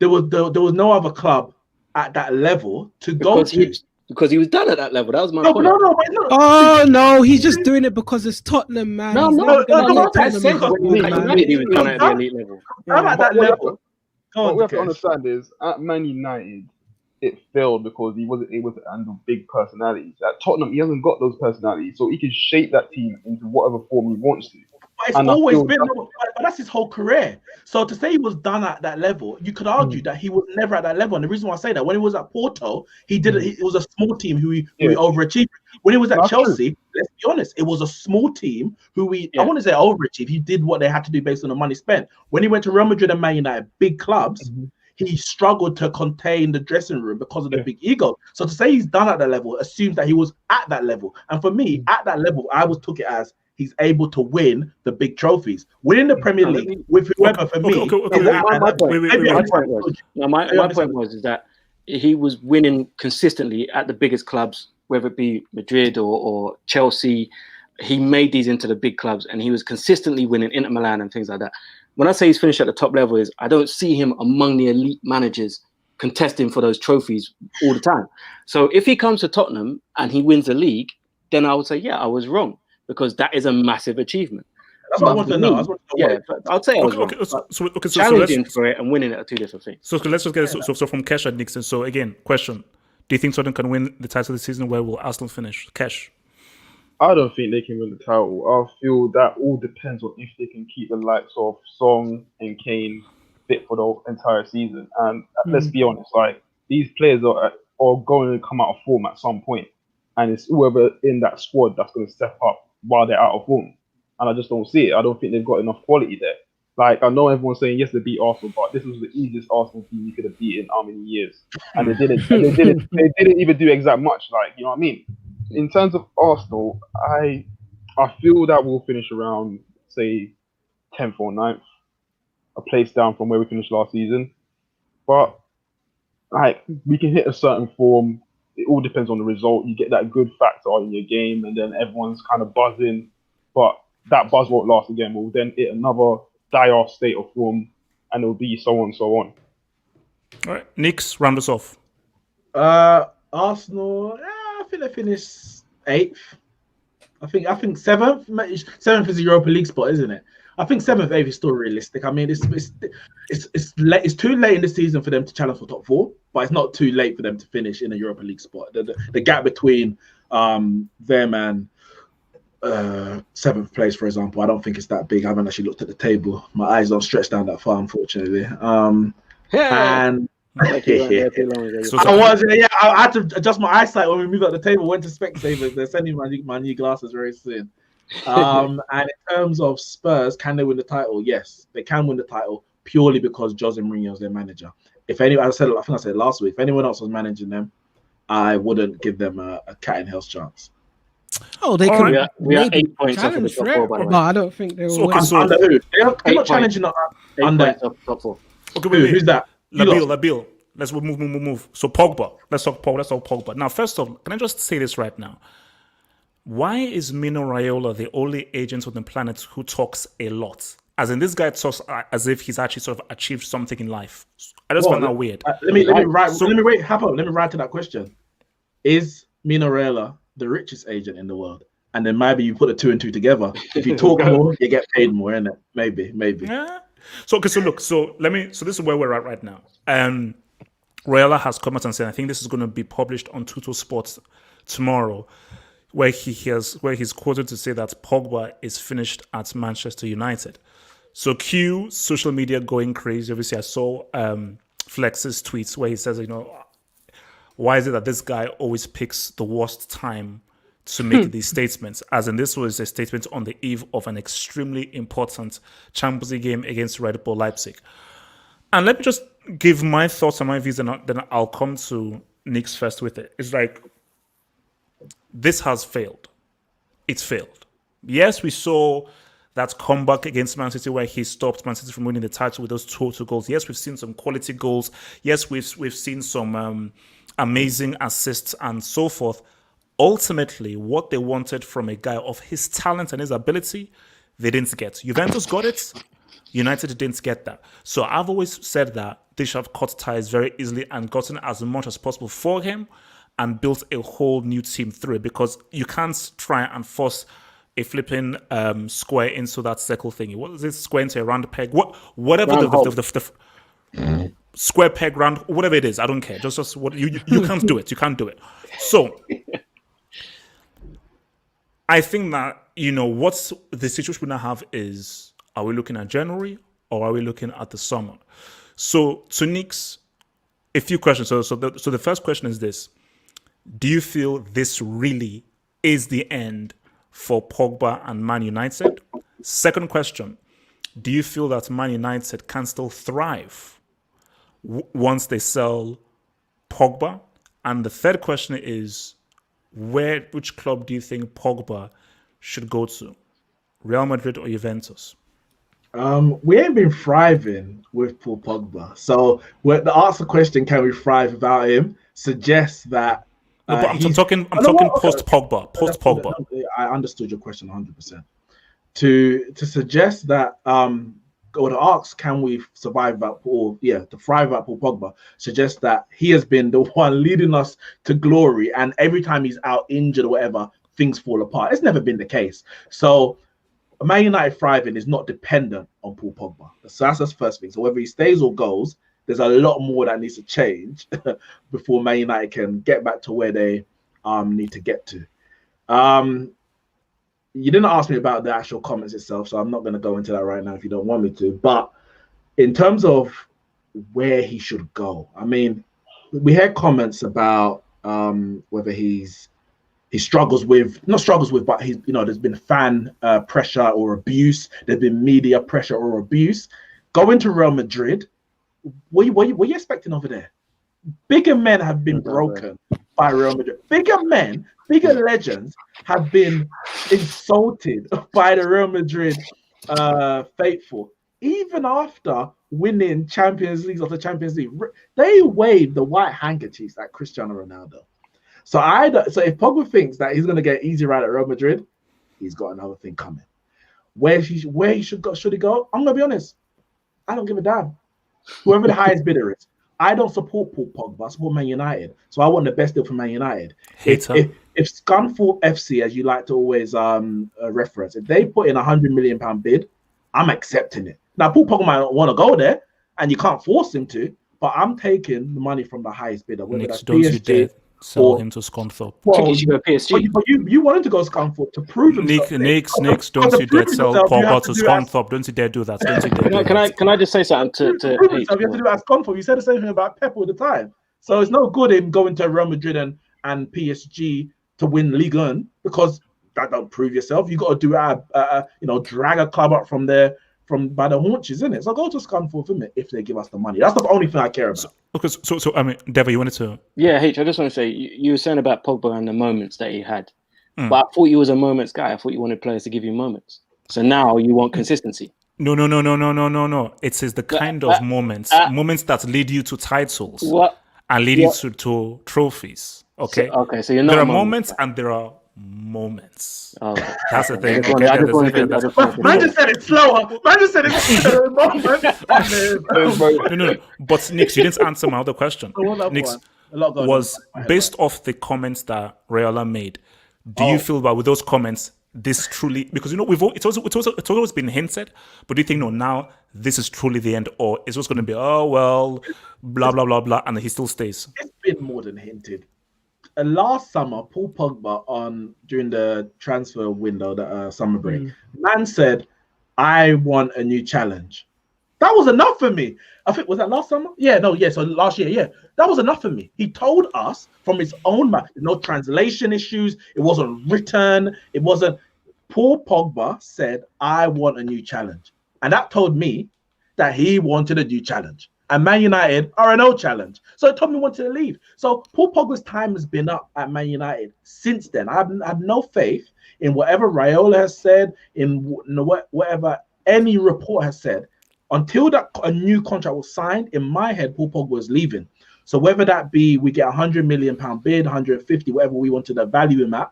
there was no other club at that level to go to. Because he was done at that level. That was my point. No, he's just doing it because it's Tottenham, man. I said he was done at the elite level. At that level. What we have to understand is, at Man United, it failed because he wasn't able to handle big personalities. At Tottenham, he hasn't got those personalities, so he can shape that team into whatever form he wants to. But it's always been, but that's his whole career. So to say he was done at that level, you could argue that he was never at that level. And the reason why I say that, when he was at Porto, it was a small team who he overachieved. When he was at Chelsea, let's be honest, it was a small team I want to say overachieved. He did what they had to do based on the money spent. When he went to Real Madrid and Man United, big clubs, he struggled to contain the dressing room because of the big ego. So to say he's done at that level assumes that he was at that level. And for me, at that level, I took it as he's able to win the big trophies. Winning the Premier League with whoever, for me. My point was that he was winning consistently at the biggest clubs, whether it be Madrid or Chelsea. He made these into the big clubs, and he was consistently winning Inter Milan and things like that. When I say he's finished at the top level, is I don't see him among the elite managers contesting for those trophies all the time. So if he comes to Tottenham and he wins the league, then I would say, yeah, I was wrong, because that is a massive achievement. That's what I want to know. I'd say I was wrong. So challenging for it and winning it are two different things. So let's just get it. So from Cash and Nixon. So again, question: do you think Tottenham can win the title this season? Where will Arsenal finish? Cash. I don't think they can win the title. I feel that all depends on if they can keep the likes of Song and Kane fit for the entire season. And let's be honest, like, these players are going to come out of form at some point, and it's whoever in that squad that's going to step up while they're out of form. And I just don't see it. I don't think they've got enough quality there. Like, I know everyone's saying yes, they beat Arsenal, but this was the easiest Arsenal team you could have beat in how many years, and they didn't. They didn't even do exact much. Like, you know what I mean? In terms of Arsenal, I feel that we'll finish around, say, 10th or 9th, a place down from where we finished last season. But like, we can hit a certain form. It all depends on the result. You get that good factor in your game, and then everyone's kind of buzzing. But that buzz won't last again. We'll then hit another die-off state of form, and it'll be so on and so on. All right, Neeks, round us off. Arsenal, I think they finished 8th. I think 7th. 7th is the Europa League spot, isn't it? I think 7th, 8th is still realistic. I mean, it's too late in the season for them to challenge for top 4, but it's not too late for them to finish in a Europa League spot. The gap between them and 7th place, for example, I don't think it's that big. I haven't actually looked at the table. My eyes don't stretch down that far, unfortunately. And I had to adjust my eyesight when we moved up the table. Went to Specsavers. They're sending my new glasses very soon. And in terms of Spurs, can they win the title? Yes, they can win the title purely because Jose Mourinho is their manager. If anyone, I think I said last week, if anyone else was managing them, I wouldn't give them a cat in hell's chance. Oh, they could. We are 8 points off of the top 4, by the way. No, I don't think they will. Under who? They're not challenging under top 4. Okay, who's that? Labil. Let's move. So Pogba. Let's talk Pogba. Now, first off, can I just say this right now? why is Mino Raiola the only agent on the planet who talks a lot? As in, this guy talks as if he's actually sort of achieved something in life. I just find that weird. Let me write to that question. Is Mino Raiola the richest agent in the world? And then maybe you put the 2 and 2 together. If you talk more, you get paid more, innit? Maybe. Yeah. So this is where we're at right now. Raiola has come out and said, I think this is going to be published on Tuto Sports tomorrow, where he's quoted to say that Pogba is finished at Manchester United. So cue social media going crazy. Obviously, I saw Flex's tweets where he says, why is it that this guy always picks the worst time to make these statements? As in, this was a statement on the eve of an extremely important Champions League game against Red Bull Leipzig. And let me just give my thoughts and my views, and then I'll come to Neeks first with it. It's like, this has failed. It's failed. Yes, we saw that comeback against Man City where he stopped Man City from winning the title with those 2 goals. Yes, we've seen some quality goals. Yes, we've seen some amazing assists and so forth. Ultimately, what they wanted from a guy of his talent and his ability, they didn't get. Juventus got it. United didn't get that. So I've always said that they should have cut ties very easily and gotten as much as possible for him and built a whole new team through it, because you can't try and force a flipping square into that circle thingy. What is it? Square into a round peg? Whatever the square peg round, whatever it is, I don't care. Just what you can't do it. You can't do it. So I think that what's the situation we now have is, are we looking at January or are we looking at the summer? So to Neeks, a few questions. So the first question is this: do you feel this really is the end for Pogba and Man United? Second question: do you feel that Man United can still thrive once they sell Pogba? And the third question is, which club do you think Pogba should go to? Real Madrid or Juventus? We ain't been thriving with Paul Pogba. So the answer question, can we thrive without him, suggests that no, but I'm talking post Pogba. Post Pogba. I understood your question 100%. To suggest that or to ask, can we survive without Paul? Yeah, to thrive without Paul Pogba suggests that he has been the one leading us to glory, and every time he's out injured or whatever, things fall apart. It's never been the case. So Man United thriving is not dependent on Paul Pogba. So that's the first thing. So whether he stays or goes, there's a lot more that needs to change before Man United can get back to where they need to get to. You didn't ask me about the actual comments itself, so I'm not going to go into that right now if you don't want me to. But in terms of where he should go, I mean, we had comments about whether he struggles with, but there's been fan pressure or abuse. There's been media pressure or abuse. Going to Real Madrid, what are you expecting over there? Bigger men have been broken by Real Madrid. Bigger men, bigger legends have been insulted by the Real Madrid faithful. Even after winning Champions League after Champions League, they waved the white handkerchiefs at Cristiano Ronaldo. So if Pogba thinks that he's going to get easy ride at Real Madrid, he's got another thing coming. Where he should go? Should he go? I'm going to be honest. I don't give a damn. Whoever the highest bidder is. I don't support Paul Pogba. I support Man United. So I want the best deal for Man United. If Scunthorpe FC, as you like to always reference, if they put in £100 million bid, I'm accepting it. Now, Paul Pogba might not want to go there, and you can't force him to, but I'm taking the money from the highest bidder, whether that's PSG. Sell him to Scunthorpe. Well, you should go PSG. But you wanted to go Scunthorpe to prove himself. Neeks, don't you dare sell Pogba to Scunthorpe. Don't you dare do that. Don't you dare Can I just say something to prove yourself? You have to do it at Scunthorpe. You said the same thing about Pep all the time. So it's no good in going to Real Madrid and PSG to win Ligue 1 because that don't prove yourself. You got to do drag a club up from there. By the haunches, isn't it? So go to Scunthorpe, isn't it? If they give us the money, that's the only thing I care about. So I mean, Devo, you wanted to? Yeah, H. I just want to say you were saying about Pogba and the moments that he had, but I thought you was a moments guy. I thought you wanted players to give you moments. So now you want consistency. No. It is the kind of moments that lead you to titles and lead you to trophies. Okay. So you're not. There are moments and there are moments. Oh, That's the thing. Man just said it slower. Man just said it slower. No. But Neeks, you didn't answer my other question. Neeks, was based off the comments that Rayola made. Do you feel that with those comments, this truly, because it's always been hinted, but do you think now this is truly the end, or it's just going to be blah blah blah blah, and he still stays? It's been more than hinted. Last summer, Paul Pogba during the transfer window, the summer break, man said, "I want a new challenge." That was enough for me. I think, was that last summer? So last year, that was enough for me. He told us from his own mouth, no translation issues. It wasn't written. It wasn't. Paul Pogba said, "I want a new challenge," and that told me that he wanted a new challenge. And Man United are an old challenge. So it told me he wanted to leave. So Paul Pogba's time has been up at Man United since then. I have no faith in whatever Raiola has said, in whatever any report has said. Until a new contract was signed, in my head, Paul Pogba was leaving. So whether that be we get £100 million bid, 150, whatever we wanted to value him at,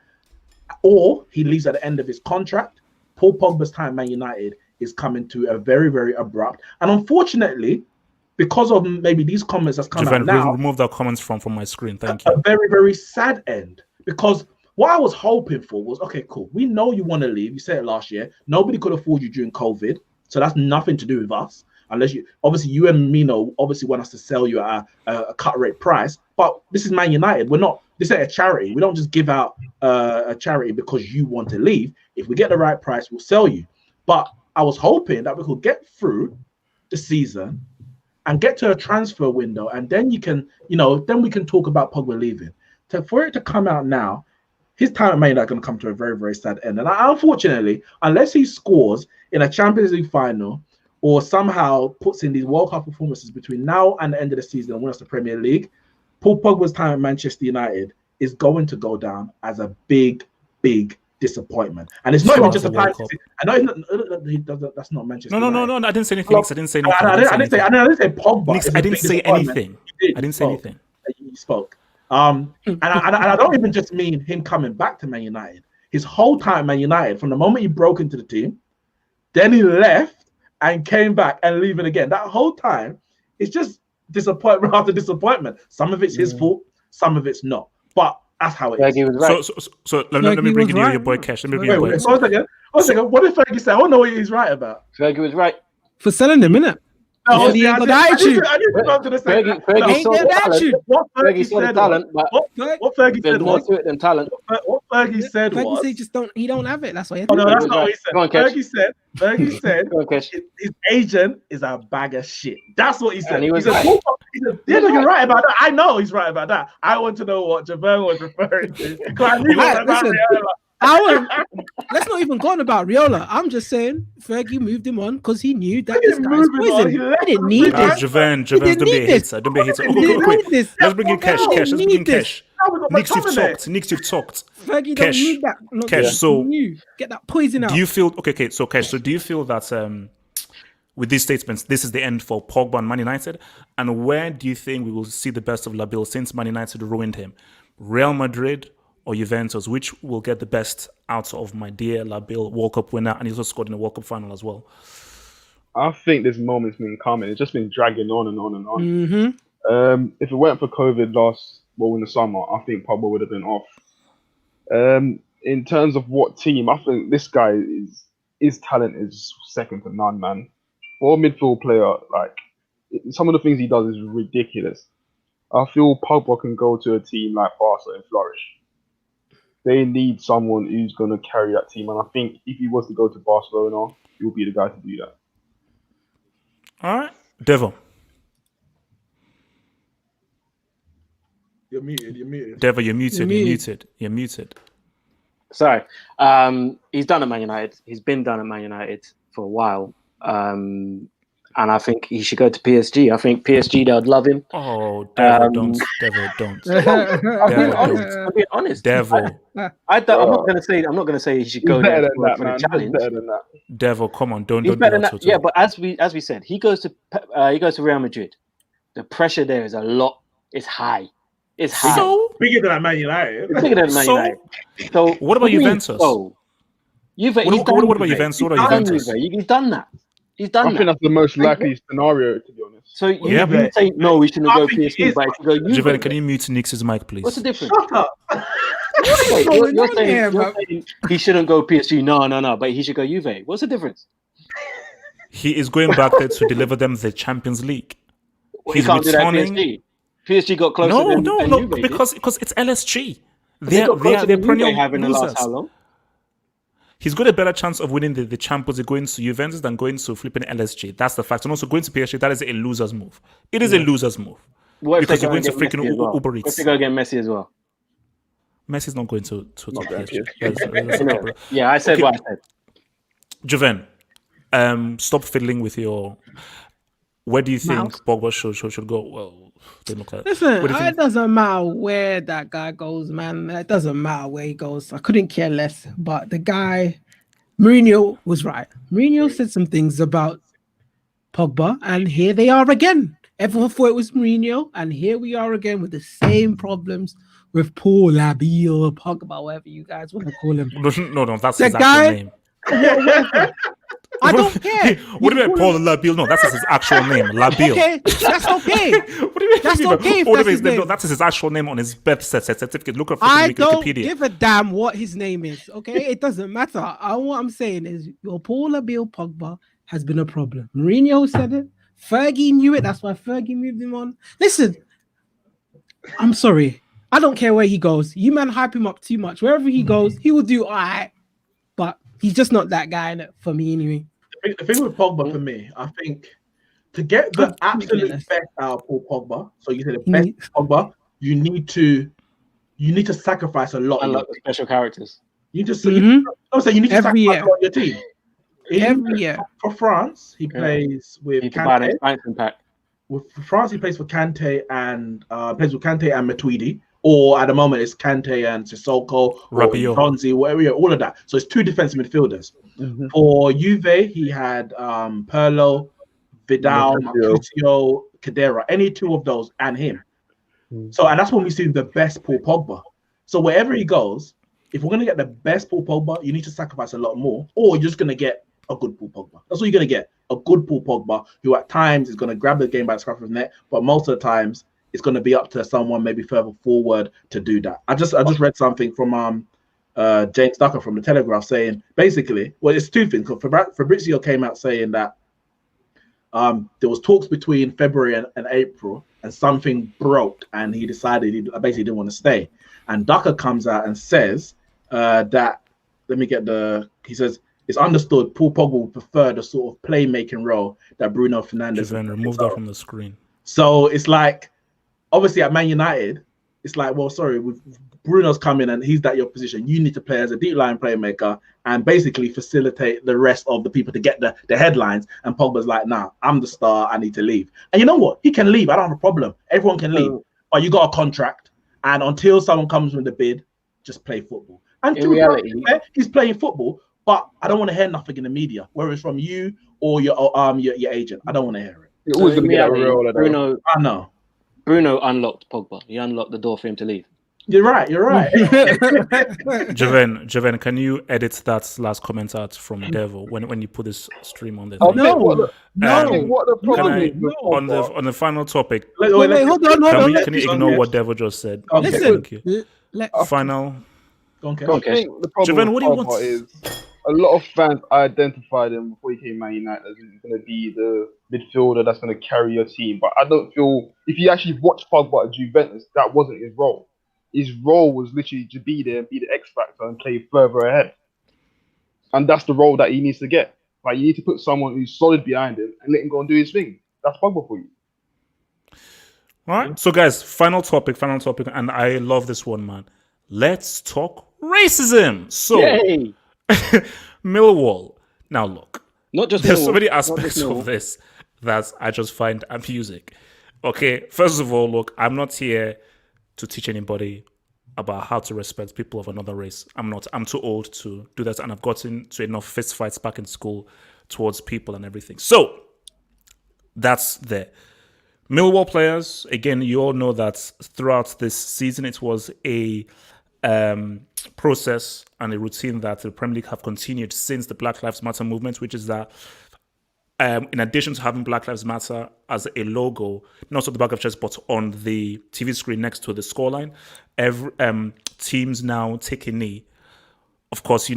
or he leaves at the end of his contract, Paul Pogba's time at Man United is coming to a very, very abrupt. And unfortunately, because of maybe these comments that's come out now, remove that comments from my screen. Thank you. A very, very sad end. Because what I was hoping for was, okay, cool. We know you want to leave. You said it last year. Nobody could afford you during COVID. So that's nothing to do with us. Unless you and Mino obviously want us to sell you at a cut rate price. But this is Man United. This ain't a charity. We don't just give out a charity because you want to leave. If we get the right price, we'll sell you. But I was hoping that we could get through the season and get to a transfer window, and then we can talk about Pogba leaving. For it to come out now, his time at Man United going to come to a very, very sad end. And unfortunately, unless he scores in a Champions League final or somehow puts in these World Cup performances between now and the end of the season and wins the Premier League, Paul Pogba's time at Manchester United is going to go down as a big, big disappointment. And it's not even just a time. I know that's not Manchester. No. I didn't say anything. I didn't say anything. I didn't say Pogba. I didn't say anything. I didn't say anything. You spoke. And I don't even just mean him coming back to Man United. His whole time at Man United, from the moment he broke into the team, then he left and came back and leaving again. That whole time, it's just disappointment after disappointment. Some of it's his fault, some of it's not. But that's how it is. Was right. So let me bring in your boy Cash. Let me bring in your boy. One second. What did Fergie say? I don't know what he's right about. Fergie was right. For selling him, innit? No, he ain't got the attitude. I need to go to the second. Fergie saw the talent. What Fergie saw the talent, but what Fergie said more was to it than talent. What Fergie said was he don't have it. That's why. Oh no, that's not what he said. Go on, Fergie said Go on, Cash. his agent is a bag of shit. That's what he said. And he was said, right. Yeah, no, you're right about that. I know he's right about that. I want to know what Javon was referring to. I knew let's not even go on about Raiola. I'm just saying Fergie moved him on because he knew that this guy's poison. He didn't need this. Javon, don't be a hater. Don't be a hater. Quick. Let's bring in Cash. Let's bring in Cash. Neeks, you've talked. Fergie don't need that. Cash, so get that poison out. Do you feel okay? So Cash, do you feel that with these statements, this is the end for Pogba and Man United? And where do you think we will see the best of Labille since Man United ruined him? Real Madrid or Juventus? Which will get the best out of my dear Labille, World Cup winner, and he's also scored in the World Cup final as well? I think this moment's been coming. It's just been dragging on and on and on. Mm-hmm. If it weren't for COVID in the summer, I think Pogba would have been off. In terms of what team, I think this guy his talent is second to none, man. For a midfield player, like some of the things he does is ridiculous. I feel Pogba can go to a team like Barca and flourish. They need someone who's going to carry that team, and I think if he was to go to Barcelona, he'll be the guy to do that. All right, Devo. You're muted. Devo, you're muted. Sorry. He's done at Man United. He's been done at Man United for a while. And I think he should go to PSG. I think PSG, they would love him. Oh, Devo, don't. I'm being honest. Devo. I'm not going to say he should go there for the challenge. Better than that. Devo, come on, don't do that. Yeah, but as we said, he goes to Real Madrid. The pressure there is a lot. It's high. It's high. So bigger than Man United. It's bigger than Man So- United. So what about for me, Juventus? So, Juve, What he's about done Juventus? What He's about done Juventus? Juve. He's done that. He's I done think that. that's the most likely scenario, to be honest. So you Yeah. say no, we shouldn't I go think it PSG, is. but it should go Juve. Javen, can you mute Neeks' mic, please? What's the difference? Shut up. Wait, going you're on saying, here, you're saying he shouldn't go PSG. No, but he should go Juve. What's the difference? He is going back there to deliver them the Champions League. Well, He's he can't do that at returning. PSG. PSG got closer No, than no, Juve did. because it's LSG. They They're got closer they're than perennial Juve have in the last losers. how long? He's got a better chance of winning the Champions League going to Juventus than going to flipping LSG. That's the fact. And also going to PSG, that is a loser's move. It is a loser's move. What if Because they you're go going to and get freaking Messi as well? Uber What if Eats. they go get Messi as well? Messi's not going to Not going PSG. PSG. That's- Yeah, I said Okay. what I said. Javen, stop fiddling with your. Where do you think Mouse. Pogba should go? Well, they look like. Listen, What do you it think? doesn't matter where that guy goes, man. It doesn't matter where he goes. I couldn't care less. But the guy, Mourinho, was right. Mourinho said some things about Pogba, and here they are again. Everyone thought it was Mourinho, and here we are again with the same problems with Paul Labil, Pogba, whatever you guys want to call him. No, that's The his guy- actual name. I don't care. What do you You mean, call Paul him- Labil? No, that's his actual name, Labil. Okay, that's okay. What do you mean? That's okay if What do you that's mean? his name. No, that's his actual name on his birth certificate. Look up I freaking don't Wikipedia. give a damn what his name is. Okay, it doesn't matter. What I'm saying is, your Paul Bill Pogba has been a problem. Mourinho said it. Fergie knew it. That's why Fergie moved him on. Listen, I'm sorry. I don't care where he goes. You man hype him up too much. Wherever he goes, he will do all right. But he's just not that guy innit, for me anyway. The thing with Pogba for me, I think to get the absolute Yes. best out of Paul Pogba, so you say the He best needs- Pogba, you need to sacrifice a lot. Unlike the special characters. You just Mhm. I'm saying you need to Every sacrifice year. a lot of your team. Every year. For France, he Yeah. plays with You need to buy an Kante. expansion pack. With France, he plays for Kante and Matuidi, or at the moment it's Kante and Sissoko or Rabiot. Donzi, whatever, all of that. So it's two defensive midfielders. Mhm. For Juve, he had Pirlo, Vidal, Marchisio. Marchisio, Cadera, any two of those, and him. Mm. So, and that's when we see the best Paul Pogba. So wherever he goes, if we're gonna get the best Paul Pogba, you need to sacrifice a lot more, or you're just gonna get a good Paul Pogba. That's what you're gonna get. A good Paul Pogba, who at times is gonna grab the game by the scruff of the neck, but most of the times it's gonna be up to someone maybe further forward to do that. I just read something from James Ducker from the Telegraph saying basically, well, it's two things. Fabrizio came out saying that there was talks between February and April, and something broke, and he decided he basically didn't want to stay. And Ducker comes out and says that, he says, it's understood Paul Pogba would prefer the sort of playmaking role that Bruno Fernandes. Javen, remove that from the screen. So it's like, obviously at Man United, it's like, well, sorry, with Bruno's coming and he's at your position. You need to play as a deep line playmaker and basically facilitate the rest of the people to get the headlines. And Pogba's like, nah, I'm the star. I need to leave. And you know what? He can leave. I don't have a problem. Everyone can leave. But you got a contract. And until someone comes with the bid, just play football. And In reality, he's playing football. But I don't want to hear nothing in the media, whether it's from you or your agent. I don't want to hear it. You're always So going in to get a reality, real. I know. Bruno unlocked Pogba. He unlocked the door for him to leave. You're right. Javen, can you edit that last comment out from Devo when you put this stream on the I thing? think what the, I Um, think what the Can problem I, is with on Pogba, the final topic, Wait, hold on. can you ignore what Devo just said? Okay. Listen, Thank you. let's Final. Okay. I think the problem Javen, with what do you Pogba want? is a lot of fans identified him before he came Man United as he's going to be the midfielder that's going to carry your team. But I don't feel, if you actually watch Pogba at Juventus, that wasn't his role. His role was literally to be there, be the X factor, and play further ahead. And that's the role that he needs to get. Like, you need to put someone who's solid behind him and let him go and do his thing. That's Pogba for you. All right. So, guys, final topic, and I love this one, man. Let's talk racism. So, Yay! Millwall. Now, look, Not just there's so Millwall, many not just aspects Millwall. of this that I just find amusing. Okay, first of all, look, I'm not here to teach anybody about how to respect people of another race. I'm not. I'm too old to do that, and I've gotten to enough fist fights back in school towards people and everything. So, that's there. Millwall players, again, you all know that throughout this season, it was a process and a routine that the Premier League have continued since the Black Lives Matter movement, which is that in addition to having Black Lives Matter as a logo, not on the back of chest, but on the TV screen next to the scoreline, every teams now take a knee. Of course,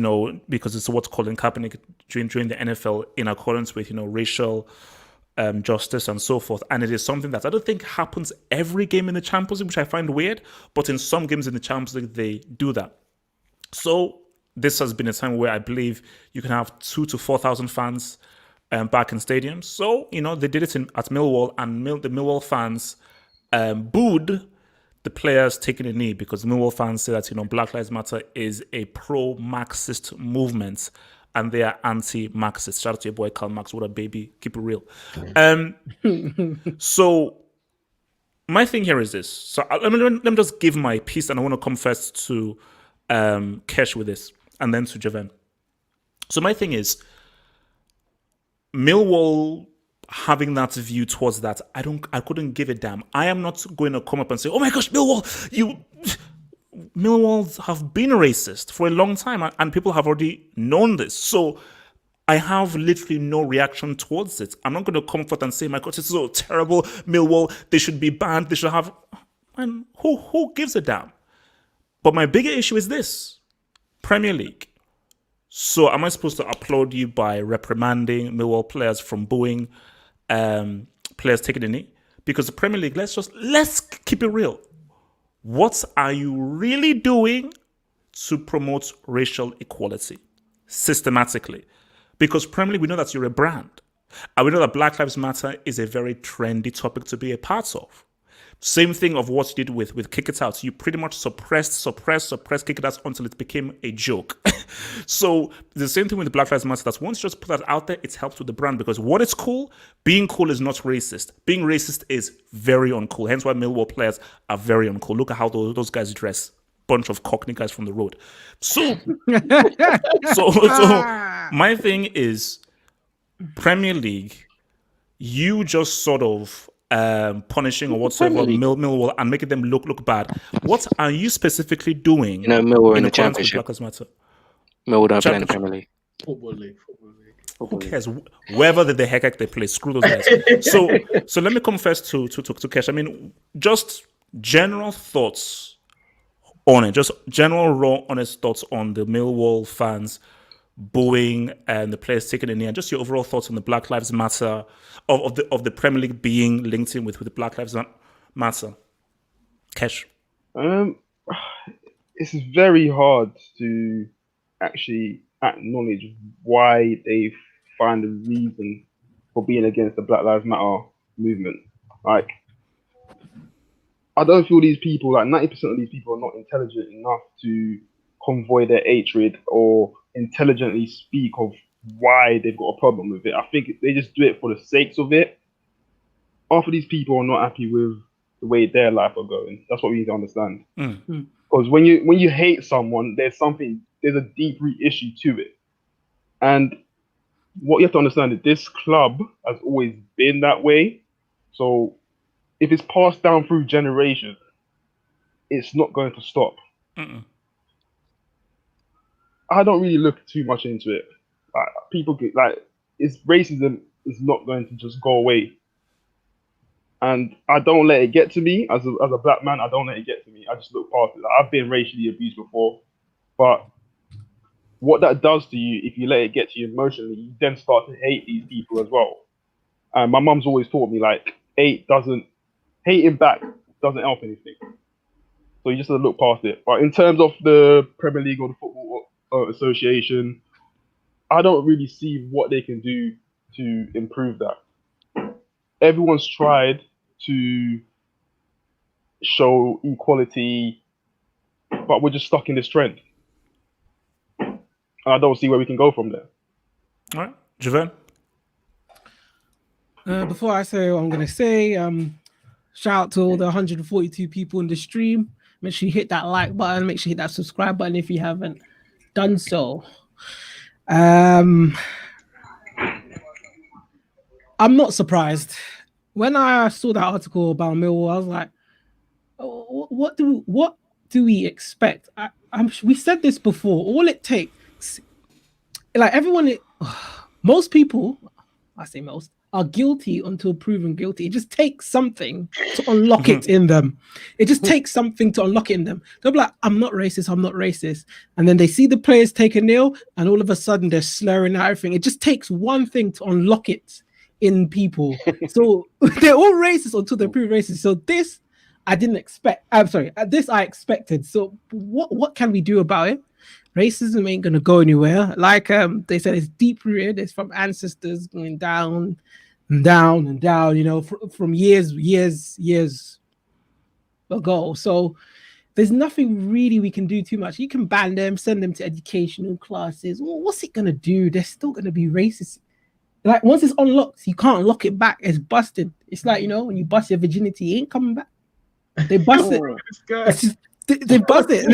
because it's what's called Kaepernick during the NFL in accordance with, racial justice and so forth. And it is something that I don't think happens every game in the Champions League, which I find weird. But in some games in the Champions League, they do that. So this has been a time where I believe you can have 2,000 to 4,000 fans back in stadiums. So, they did it at Millwall, and the Millwall fans booed the players taking a knee because the Millwall fans say that, Black Lives Matter is a pro-Marxist movement and they are anti-Marxist. Shout out to your boy Karl Marx. What a baby. Keep it real. So my thing here is this. So let me just give my piece, and I want to come first to Kesh with this and then to Javan. So my thing is, Millwall having that view towards that, I couldn't give a damn. I am not going to come up and say, oh my gosh, Millwall have been racist for a long time, and people have already known this. So I have literally no reaction towards it. I'm not going to comfort and say, my God, it's so terrible, Millwall, they should be banned, they should have... And who gives a damn? But my bigger issue is this. Premier League. So am I supposed to applaud you by reprimanding Millwall players from booing players taking a knee? Because the Premier League, let's keep it real. What are you really doing to promote racial equality systematically? Because Premier League, we know that you're a brand. And we know that Black Lives Matter is a very trendy topic to be a part of. Same thing of what you did with Kick It Out. You pretty much suppressed Kick It Out until it became a joke. So the same thing with the Black Lives Matter. That once you just put that out there, it helps with the brand. Because what is cool? Being cool is not racist. Being racist is very uncool. Hence why Millwall players are very uncool. Look at how those guys dress. Bunch of Cockney guys from the road. So my thing is, Premier League, you just sort of punishing or whatsoever Millwall and making them look bad. What are you specifically doing? Millwall in the Championship. Millwall don't play in the Premier League. Football League. Who cares? Wherever the heck they play, screw those guys. So let me come first to Kesh. I mean, just general thoughts on it. Just general raw, honest thoughts on the Millwall fans booing and the players taking a knee, and just your overall thoughts on the Black Lives Matter of the Premier League being linked in with the Black Lives Matter. Kesh. It's very hard to actually acknowledge why they find a reason for being against the Black Lives Matter movement. Like, I don't feel these people, like 90% of these people, are not intelligent enough to convoy their hatred or intelligently speak of why they've got a problem with it. I think they just do it for the sakes of it. Half of these people are not happy with the way their life are going. That's what we need to understand. Because when you hate someone, there's a deep root issue to it. And what you have to understand is this club has always been that way. So if it's passed down through generations, it's not going to stop. I don't really look too much into it. Like, people get racism is not going to just go away. And I don't let it get to me as a black man. I don't let it get to me. I just look past it. Like, I've been racially abused before, but what that does to you, if you let it get to you emotionally, you then start to hate these people as well. And my mum's always taught me, like, hating back doesn't help anything. So you just have to look past it. But in terms of the Premier League or the Football Association, I don't really see what they can do to improve that. Everyone's tried to show equality, but we're just stuck in this trend. And I don't see where we can go from there. All right, Javan? Before I say what I'm going to say, shout out to all the 142 people in the stream. Make sure you hit that like button. Make sure you hit that subscribe button if you haven't done so. I'm not surprised when I saw that article about Millwall, I was like, oh, what do we expect? We said this before. All it takes, like everyone, most people, I say most, are guilty until proven guilty. It just takes something to unlock it in them. It just takes something to unlock it in them. They'll be like, I'm not racist, I'm not racist. And then they see the players take a kneel, and all of a sudden they're slurring out everything. It just takes one thing to unlock it in people. So they're all racist until they're proven racist. So this, I didn't expect. I'm sorry, this I expected. So what can we do about it? Racism ain't gonna go anywhere. Like they said, it's deep rooted. It's from ancestors going down and down and down. You know, from years ago. So there's nothing really we can do too much. You can ban them, send them to educational classes. Well, what's it gonna do? They're still gonna be racist. Like once it's unlocked, you can't lock it back. It's busted. It's like, you know, when you bust your virginity, it ain't coming back. They bust it. It's just, they bust it.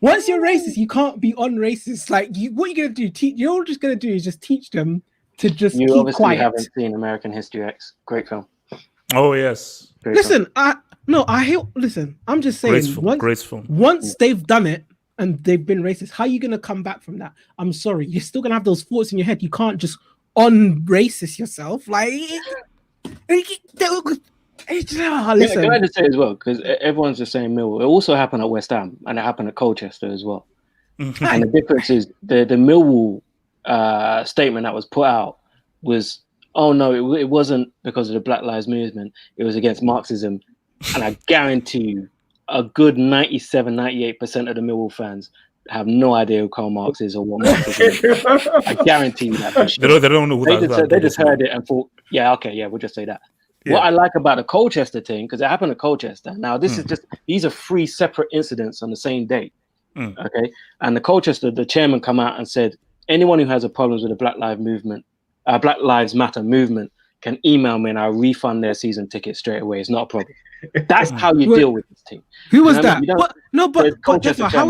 Once you're racist, you can't be un-racist. Like, what you're gonna do? You're just gonna do is just teach them to just you keep obviously quiet. haven't seen American History X. Great film. Oh yes. Great Listen, film. listen. I'm just saying. Once they've done it and they've been racist, how are you gonna come back from that? I'm sorry, you're still gonna have those thoughts in your head. You can't just un-racist yourself. Like, listen. Can I just say as well, because everyone's just saying Millwall. It also happened at West Ham, and it happened at Colchester as well. Mm-hmm. And the difference is the Millwall statement that was put out was, oh no, it wasn't because of the Black Lives Movement. It was against Marxism. And I guarantee you, a good 97, 98% of the Millwall fans have no idea who Karl Marx is or what Marxism is. I guarantee you that. They don't know who that is. They just heard it and thought, yeah, okay, yeah, we'll just say that. Yeah. What I like about the Colchester thing, because it happened at Colchester. Now, this is just, these are 3 separate incidents on the same day. Okay. And the Colchester, the chairman come out and said, anyone who has a problems with the Black Lives Matter movement can email me and I'll refund their season ticket straight away. It's not a problem. That's how you deal with this team. Who was that? But Jeffa, how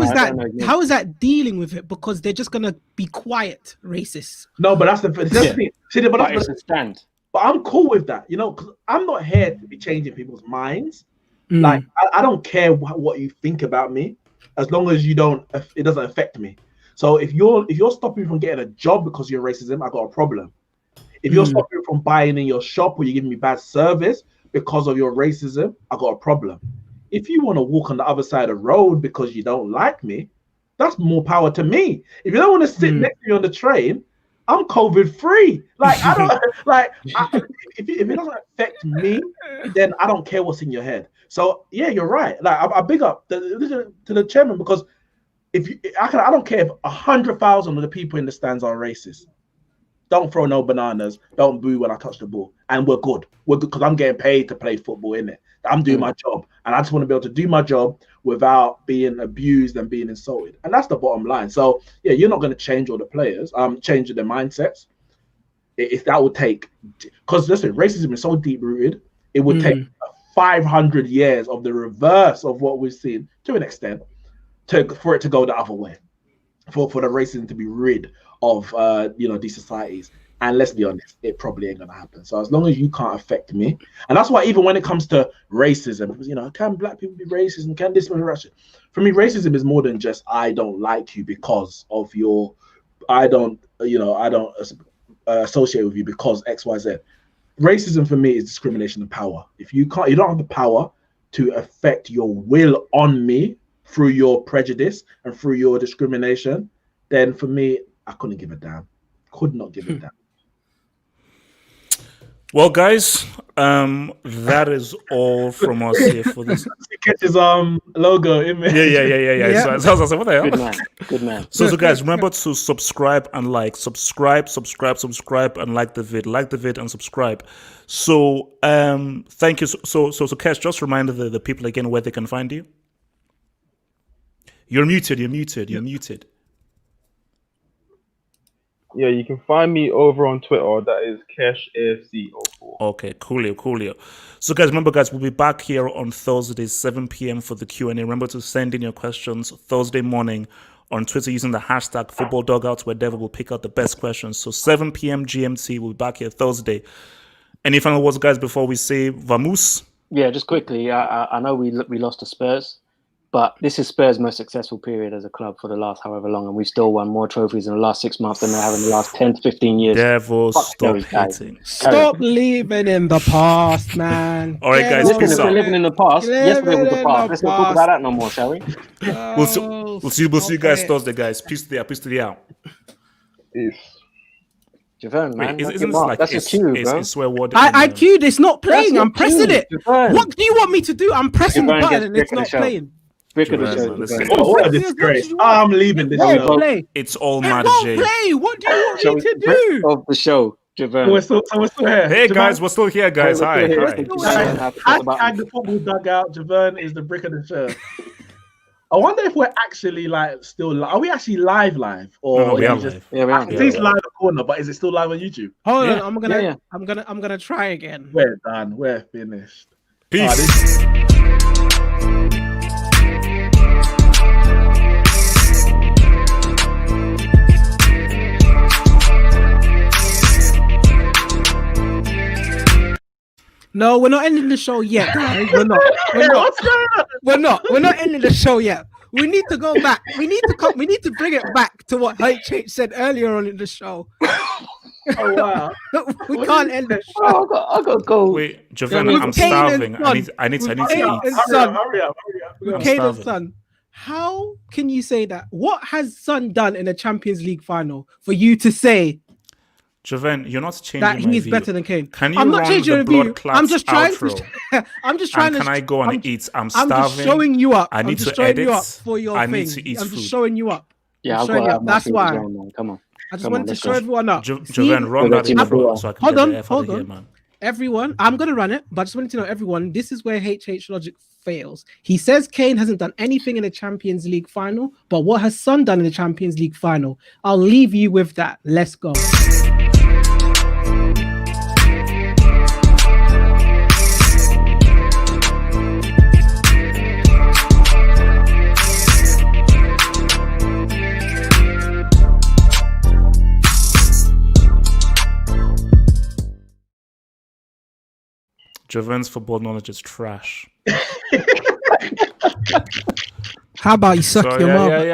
is that dealing with it? Because they're just gonna be quiet racists. No, but that's the thing. But it's a stand. But I'm cool with that, you know, because I'm not here to be changing people's minds. Like, I don't care what you think about me, as long as it doesn't affect me. So if you're stopping me from getting a job because of your racism, I got a problem. If you're stopping me from buying in your shop or you're giving me bad service because of your racism, I got a problem. If you want to walk on the other side of the road because you don't like me, that's more power to me. If you don't want to sit next to me on the train, I'm COVID free. Like, I don't like if it doesn't affect me, then I don't care what's in your head. So yeah, you're right. Like, I big up to the chairman, because I don't care if 100,000 of the people in the stands are racist. Don't throw no bananas. Don't boo when I touch the ball, and we're good. We're good because I'm getting paid to play football, innit? I'm doing my job, and I just want to be able to do my job without being abused and being insulted, and that's the bottom line. So yeah, you're not going to change all the players, change their mindsets. If that would take, because listen, racism is so deep rooted, it would take 500 years of the reverse of what we've seen to an extent for it to go the other way, for the racism to be rid of these societies. And let's be honest, it probably ain't gonna happen. So as long as you can't affect me, and that's why even when it comes to racism, because can black people be racist and can this be racist? For me, racism is more than just I don't like you because of I don't associate with you because XYZ. Racism for me is discrimination of power. If you don't have the power to affect your will on me through your prejudice and through your discrimination, then for me, I couldn't give a damn. Could not give a damn. Well, guys, that is all from us here for this. He gets his logo in there. Yeah. So I was like, what the hell? Good man. So guys, remember to subscribe and like. Subscribe, and like the vid and subscribe. So thank you. So Kesh, just remind the people again where they can find you. You're muted. Yeah, you can find me over on Twitter. That is KeshAFC04. Okay, coolio. So guys, remember, we'll be back here on Thursday, 7 p.m. for the Q&A. Remember to send in your questions Thursday morning on Twitter using the hashtag Football Dugout, where Devo will pick out the best questions. So 7 p.m. GMT, we'll be back here Thursday. Any final words, guys, before we say Vamos? Yeah, just quickly. I know we lost to Spurs, but this is Spurs' most successful period as a club for the last however long, and we've still won more trophies in the last 6 months than they have in the last 10 to 15 years. Devo, stop hating. Stop living in the past, man. All right, guys, Listen, peace if out. we're living in the past, yesterday was the past. Let's not talk about that no more, shall we? We'll see you guys Thursday, guys. Peace to the out. Peace. Javon, man, Wait, isn't this like that's a cue, bro. it's swear word? I queued. It's not playing. I'm pressing it. Javon. What do you want me to do? I'm pressing the Javon button gets and it's brick of not the show. playing. Brick of the Javon, show. man, listen. Javon. What a disgrace. I'm leaving this Won't show. play. It's all It Mad won't J. play. What do you want Shall me we to brick do? of the show, Javon. We're still here. Hey, Javon, guys, we're still here, guys. We're Hi. still Hi. here. Hashtag the Football Dugout. Javon is the brick of the show. I wonder if we're actually like still. Are we actually live? Or No, we is are it just? live. Yeah, we are. It says live corner, but is it still live on YouTube? Hold Yeah. on. Yeah. I'm gonna try again. We're done. We're finished. Peace. No, we're not ending the show yet, guys. We're not. What's going on? We're not ending the show yet. We need to go back. We need to bring it back to what HH said earlier on in the show. Oh wow. We can't end the show. Oh, I got to go. Wait, Javon, With I'm Kane and starving. Son. I need to Kane eat. and Son. Hurry up. I'm Kane and starving. Son. How can you say that? What has Son done in the Champions League final for you to say Javon, you're not changing that my he's view. better than Kane? Can you I'm not run changing the the view. blood clots I'm just trying outro? to. I'm just trying And to. can I go and I'm- eat? I'm I'm starving. just showing you up. I need I'm just to showing edit. you up for your I thing. need to eat I'm food. just showing you up. Yeah, I'm I've showing got you to up. have my That's food why. as well, man. Come on. I just Come wanted on, to let's show go. everyone up. Javon, run We're that team of intro four. so I can Hold get on, the F out hold of here, on. man. Everyone, I'm gonna run it, but I just wanted to know everyone. This is where HH logic fails. He says Kane hasn't done anything in the Champions League final, but what has Son done in the Champions League final? I'll leave you with that. Let's go. Javon's football knowledge is trash. How about you suck So your mouth? yeah.